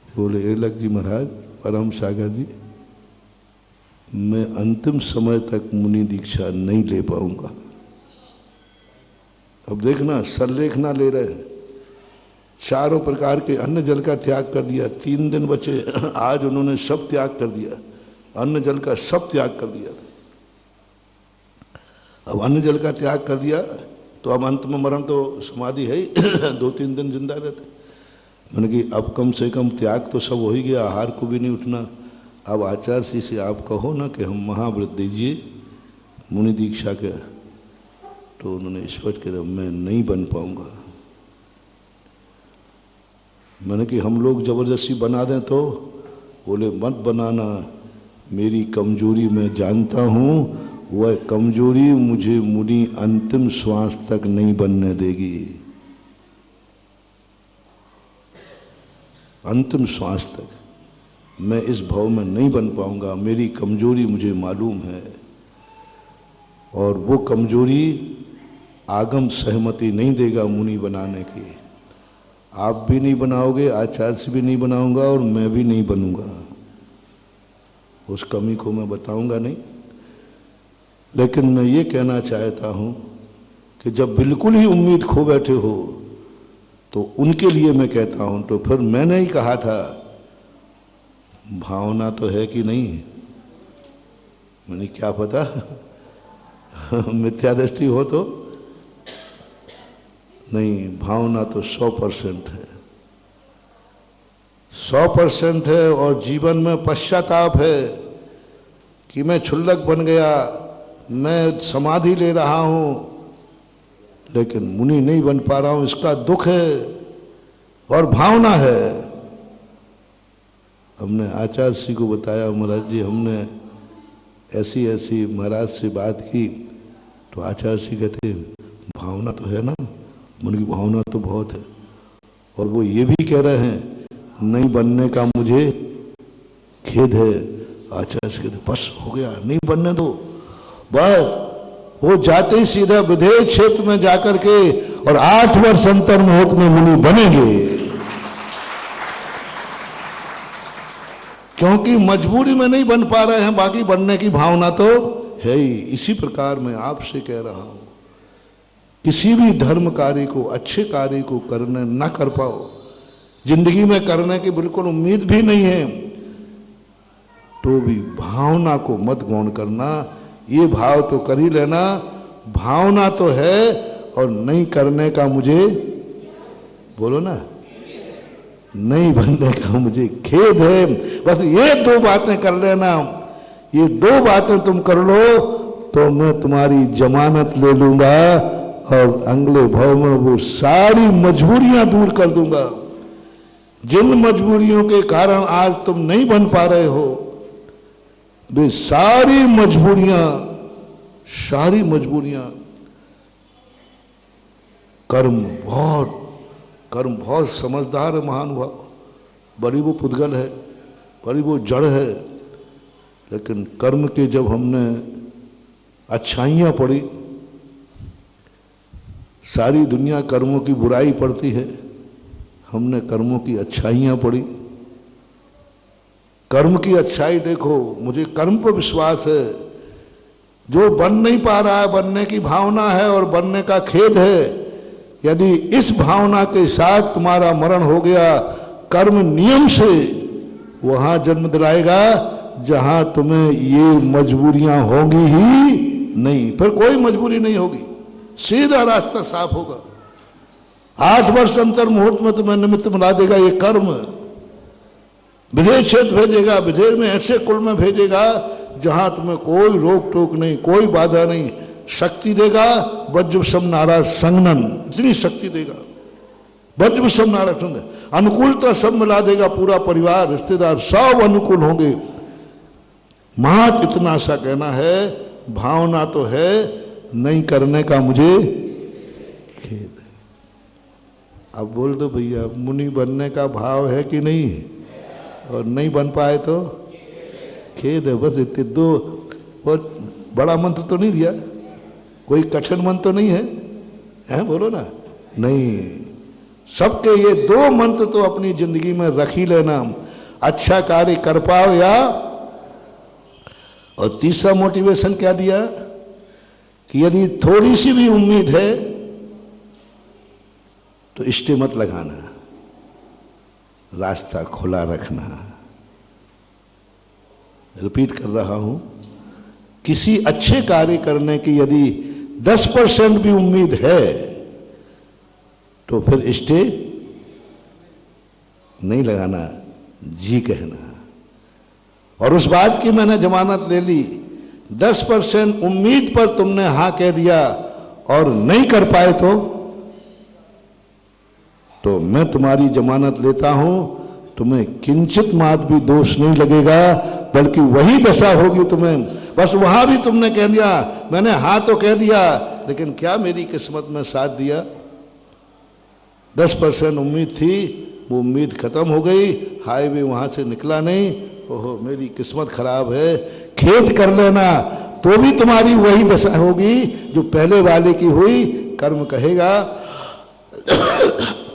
बोले एलक जी महाराज, परम सागर जी, मैं अंतिम समय तक मुनि दीक्षा नहीं ले पाऊंगा। अब देखना, सल्लेखना ले रहे हैं, चारों प्रकार के अन्न जल का त्याग कर दिया, 3 दिन बचे, आज उन्होंने सब त्याग कर दिया, अन्न जल का सब त्याग कर दिया। अब अन्न जल का त्याग कर दिया तो अब अंत में मरण तो समाधि है ही, 2-3 दिन जिंदा रहते। मैंने कि अब कम से कम त्याग तो सब हो ही गया, आहार को भी नहीं उठना। अब आचार्य से आप कहो ना कि हम महाव्रत दीजिए मुनि दीक्षा के, तो उन्होंने स्पष्ट कह दिया, मैं नहीं बन पाऊंगा। मैंने कि हम लोग जबरदस्ती बना दें तो? बोले मत बनाना, मेरी कमजोरी मैं जानता हूं, वह कमजोरी मुझे मुनि अंतिम श्वास तक नहीं बनने देगी, अंतिम श्वास तक मैं इस भाव में नहीं बन पाऊंगा, मेरी कमजोरी मुझे मालूम है। और वो कमजोरी आगम सहमति नहीं देगा मुनि बनाने की। आप भी नहीं बनाओगे, आचार्य से भी नहीं बनाऊंगा, और मैं भी नहीं बनूंगा, उस कमी को मैं बताऊंगा नहीं। लेकिन मैं ये कहना चाहता हूं कि जब बिल्कुल ही उम्मीद खो बैठे हो तो उनके लिए मैं कहता हूं, तो फिर मैंने ही कहा था, भावना तो है कि नहीं, मैंने क्या पता मिथ्या दृष्टि हो तो नहीं, भावना तो 100% है, 100% है। और जीवन में पश्चाताप है कि मैं क्षुल्लक बन गया, मैं समाधि ले रहा हूं लेकिन मुनि नहीं बन पा रहा हूं, इसका दुख है और भावना है। हमने आचार्य जी को बताया, महाराज जी हमने ऐसी ऐसी महाराज से बात की, तो आचार्य जी कहते भावना तो है ना, मन की भावना तो बहुत है। और वो ये भी कह रहे हैं नहीं बनने का मुझे खेद है। आचार्य जी कहते बस हो गया, नहीं बनने दो, बस। वो जाते ही सीधा विदेश क्षेत्र में जाकर के और 8 वर्ष अंतर मुहूर्त में मुनि बनेंगे, क्योंकि मजबूरी में नहीं बन पा रहे हैं, बाकी बनने की भावना तो है ही। इसी प्रकार मैं आपसे कह रहा हूं, किसी भी धर्म कार्य को, अच्छे कार्य को करने ना कर पाओ, जिंदगी में करने की बिल्कुल उम्मीद भी नहीं है, तो भी भावना को मत गौण करना। ये भाव तो कर ही लेना, भावना तो है और नहीं करने का मुझे, बोलो ना, नहीं बनने का मुझे खेद है। बस ये 2 बातें कर लेना, ये 2 बातें तुम कर लो तो मैं तुम्हारी जमानत ले लूंगा और अगले भाव में वो सारी मजबूरियां दूर कर दूंगा। जिन मजबूरियों के कारण आज तुम नहीं बन पा रहे हो, वे सारी मजबूरियां कर्म बहुत समझदार है महानुभाव, बड़ी वो पुद्गल है, बड़ी वो जड़ है। लेकिन कर्म के जब हमने अच्छाइयां पढ़ी, सारी दुनिया कर्मों की बुराई पढ़ती है, हमने कर्मों की अच्छाइयां पढ़ी। कर्म की अच्छाई देखो, मुझे कर्म पर विश्वास है। जो बन नहीं पा रहा है, बनने की भावना है और बनने का खेद है, यदि इस भावना के साथ तुम्हारा मरण हो गया, कर्म नियम से वहां जन्म दिलाएगा जहां तुम्हें ये मजबूरियां होंगी ही नहीं। फिर कोई मजबूरी नहीं होगी, सीधा रास्ता साफ होगा। 8 वर्ष अंतर मुहूर्त में तुम्हें निमित्त मिला देगा ये कर्म। विदेश क्षेत्र भेजेगा, विदेश में ऐसे कुल में भेजेगा जहां तुम्हें कोई रोक टोक नहीं, कोई बाधा नहीं। शक्ति देगा वज्रसम नारा संगनन, इतनी शक्ति देगा वज्रसम नारा संगनन। अनुकूलता सब मिला देगा, पूरा परिवार रिश्तेदार सब अनुकूल होंगे। महत इतना सा कहना है, भावना तो है, नहीं करने का मुझे खेद है। अब बोल दो भैया, मुनि बनने का भाव है कि नहीं है? और नहीं बन पाए तो खेद है। बस इतने दो, बहुत बड़ा मंत्र तो नहीं दिया, कोई कठिन मंत्र तो नहीं है, बोलो ना। नहीं, सबके ये 2 मंत्र तो अपनी जिंदगी में रख ही लेना, अच्छा कार्य कर पाओ या। और तीसरा मोटिवेशन क्या दिया कि यदि थोड़ी सी भी उम्मीद है तो इष्टे मत लगाना, रास्ता खुला रखना। रिपीट कर रहा हूं, किसी अच्छे कार्य करने की यदि 10% भी उम्मीद है तो फिर इष्टे नहीं लगाना, जी कहना। और उस बात की मैंने जमानत ले ली, 10% उम्मीद पर तुमने हां कह दिया और नहीं कर पाए तो मैं तुम्हारी जमानत लेता हूं, तुम्हें किंचित मात्र भी दोष नहीं लगेगा, बल्कि वही दशा होगी तुम्हें। बस वहां भी तुमने कह दिया, मैंने हां तो कह दिया, लेकिन क्या मेरी किस्मत में साथ दिया? 10% उम्मीद थी, वो उम्मीद खत्म हो गई, हाईवे वहां से निकला नहीं, ओहो मेरी किस्मत खराब है। खेद कर लेना, तो भी तुम्हारी वही दशा होगी जो पहले वाले की हुई। कर्म कहेगा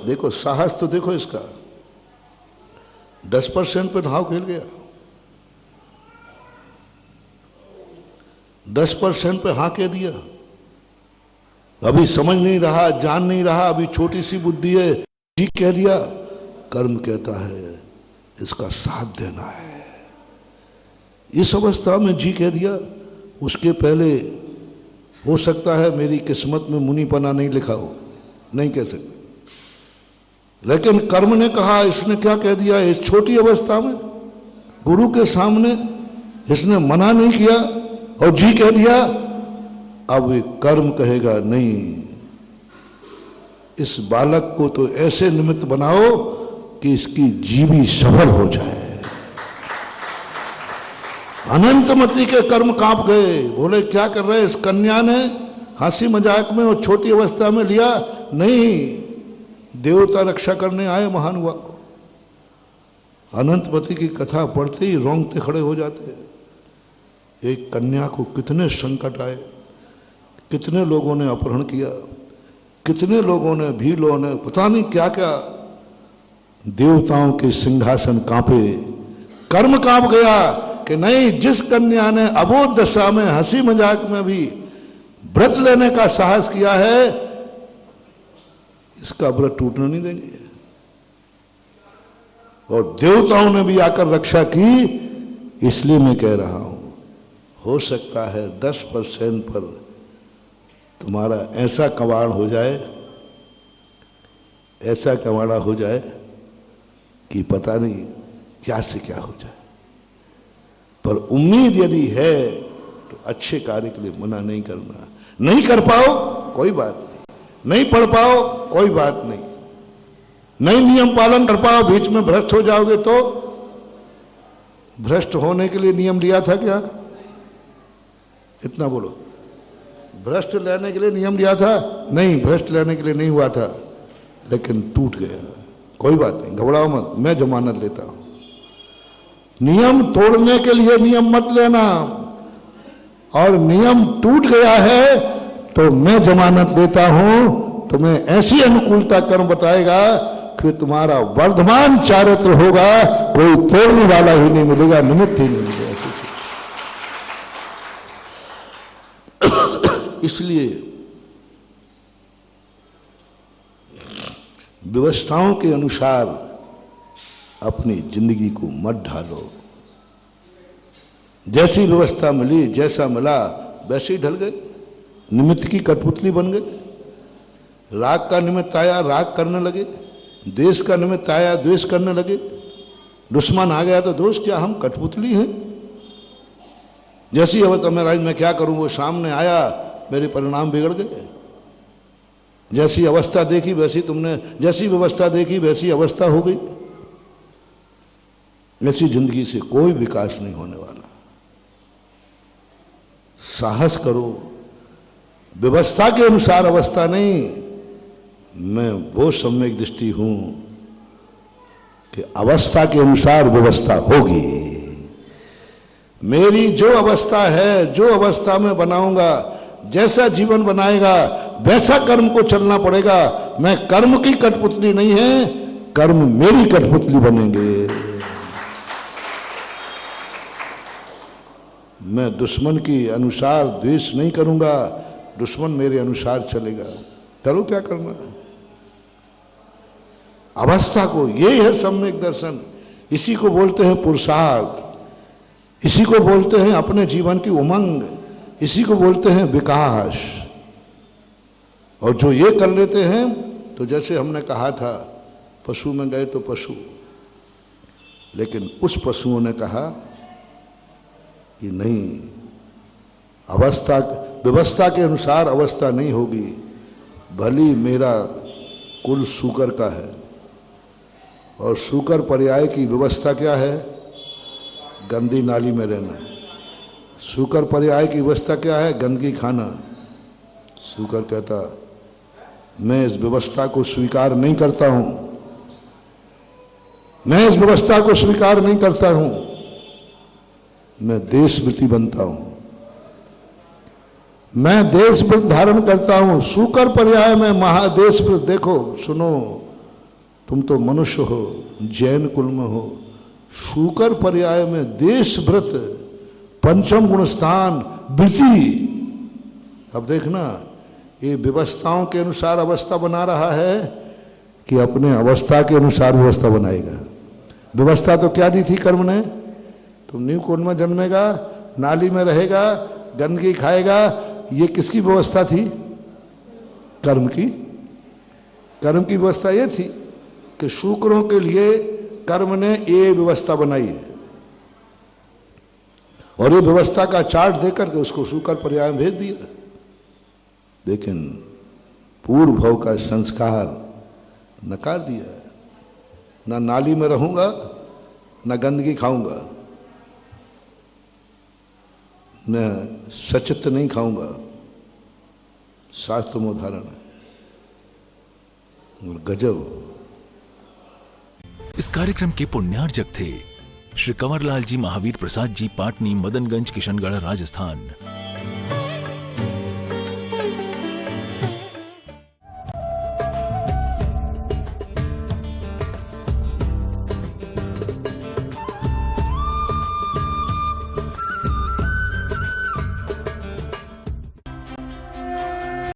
देखो साहस तो देखो इसका, 10% पे नाव खेल गया, 10% पे हां कह दिया। अभी समझ नहीं रहा, जान नहीं रहा, अभी छोटी सी बुद्धि है, जी कह दिया। कर्म कहता है इसका साथ देना है। इस अवस्था में जी कह दिया, उसके पहले हो सकता है मेरी किस्मत में मुनिपना नहीं लिखा हो, नहीं कह सकते। लेकिन कर्म ने कहा, इसने क्या कह दिया इस छोटी अवस्था में, गुरु के सामने इसने मना नहीं किया और जी कह दिया। अब ये कर्म कहेगा नहीं, इस बालक को तो ऐसे निमित्त बनाओ कि इसकी जीवी सफल हो जाए। अनंतमती के कर्म कांप गए, बोले क्या कर रहे, इस कन्या ने हंसी मजाक में और छोटी अवस्था में लिया, नहीं देवता रक्षा करने आए महान हुआ। अनंतमती की कथा पढ़ते ही रोंगटे खड़े हो जाते। एक कन्या को कितने संकट आए, कितने लोगों ने अपहरण किया, कितने लोगों ने भीलों ने पता नहीं क्या क्या, देवताओं के सिंहासन कांपे। कर्म कांप गया कि नहीं, जिस कन्या ने अबोध दशा में हंसी मजाक में भी व्रत लेने का साहस किया है, इसका व्रत टूटने नहीं देंगे। और देवताओं ने भी आकर रक्षा की। इसलिए मैं कह रहा हूं, हो सकता है 10% पर तुम्हारा ऐसा कवाड़ हो जाए, ऐसा कवाड़ा हो जाए कि पता नहीं क्या से क्या हो जाए। पर उम्मीद यदि है तो अच्छे कार्य के लिए मना नहीं करना। नहीं कर पाओ कोई बात नहीं, नहीं पढ़ पाओ कोई बात नहीं, नहीं नियम पालन कर पाओ, बीच में भ्रष्ट हो जाओगे तो। भ्रष्ट होने के लिए नियम लिया था क्या? इतना बोलो। भ्रष्ट लेने के लिए नियम लिया था? नहीं, भ्रष्ट लेने के लिए नहीं हुआ था, लेकिन टूट गया। कोई बात नहीं, घबराओ मत, मैं जमानत लेता हूं। नियम तोड़ने के लिए नियम मत लेना, और नियम टूट गया है तो मैं जमानत लेता हूं, तुम्हें ऐसी अनुकूलता कर्म बताएगा फिर तुम्हारा वर्धमान चारित्र होगा, कोई तोड़ने वाला ही नहीं मिलेगा, निमित्त ही नहीं मिलेगा। इसलिए व्यवस्थाओं के अनुसार अपनी जिंदगी को मत ढालो। जैसी व्यवस्था मिली, जैसा मिला वैसे ही ढल गए, निमित्त की कठपुतली बन गए। राग का निमित्त आया, राग करने लगे, द्वेष का निमित्त आया, द्वेष करने लगे, दुश्मन आ गया तो दोष क्या, हम कठपुतली हैं। जैसी अवस्था में राज मैं क्या करूं, वो सामने आया, मेरे परिणाम बिगड़ गए। जैसी अवस्था देखी वैसी तुमने, जैसी व्यवस्था देखी वैसी अवस्था हो गई। ऐसी जिंदगी से कोई विकास नहीं होने वाला। साहस करो, व्यवस्था के अनुसार अवस्था नहीं, मैं वो सम्यक दृष्टि हूं कि अवस्था के अनुसार व्यवस्था होगी। मेरी जो अवस्था है, जो अवस्था में बनाऊंगा, जैसा जीवन बनाएगा वैसा कर्म को चलना पड़ेगा। मैं कर्म की कठपुतली नहीं है, कर्म मेरी कठपुतली बनेंगे। मैं दुश्मन की अनुसार द्वेष नहीं करूंगा, दुश्मन मेरे अनुसार चलेगा। करो क्या करना, अवस्था को, यही है सम्यक दर्शन। इसी को बोलते हैं पुरुषार्थ, इसी को बोलते हैं अपने जीवन की उमंग, इसी को बोलते हैं विकास। और जो ये कर लेते हैं, तो जैसे हमने कहा था पशु में गए तो पशु, लेकिन उस पशुओं ने कहा कि नहीं, अवस्था व्यवस्था के अनुसार अवस्था नहीं होगी। भली मेरा कुल शूकर का है, और शूकर पर्याय की व्यवस्था क्या है, गंदी नाली में रहना। शूकर पर्याय की व्यवस्था क्या है, गंदगी खाना। शूकर कहता मैं इस व्यवस्था को स्वीकार नहीं करता हूं, मैं इस व्यवस्था को स्वीकार नहीं करता हूं, मैं देशव्रती बनता हूं, मैं देशव्रत धारण करता हूं। शूकर पर्याय में महादेशव्रत। देखो सुनो, तुम तो मनुष्य हो, जैन कुल में हो, शूकर पर्याय में देशव्रत, पंचम गुण स्थान, वृत्ति। अब देखना, ये व्यवस्थाओं के अनुसार अवस्था बना रहा है कि अपने अवस्था के अनुसार व्यवस्था बनाएगा। व्यवस्था तो क्या दी थी कर्म ने, तुम नींव कुंड में जन्मेगा, नाली में रहेगा, गंदगी खाएगा। ये किसकी व्यवस्था थी, कर्म की। कर्म की व्यवस्था ये थी कि शूकरों के लिए कर्म ने ये व्यवस्था बनाई है, और ये व्यवस्था का चार्ट देकर के उसको शूकर पर्याय में भेज दिया। लेकिन पूर्व भव का संस्कार नकार दिया। ना नाली में रहूंगा, ना गंदगी खाऊंगा, मैं सचित नहीं खाऊंगा, शास्त्र में उदाहरण है। और गजब।
इस कार्यक्रम के पुण्यार्जक थे श्री कंवरलाल जी महावीर प्रसाद जी, पाटनी, मदनगंज, किशनगढ़, राजस्थान।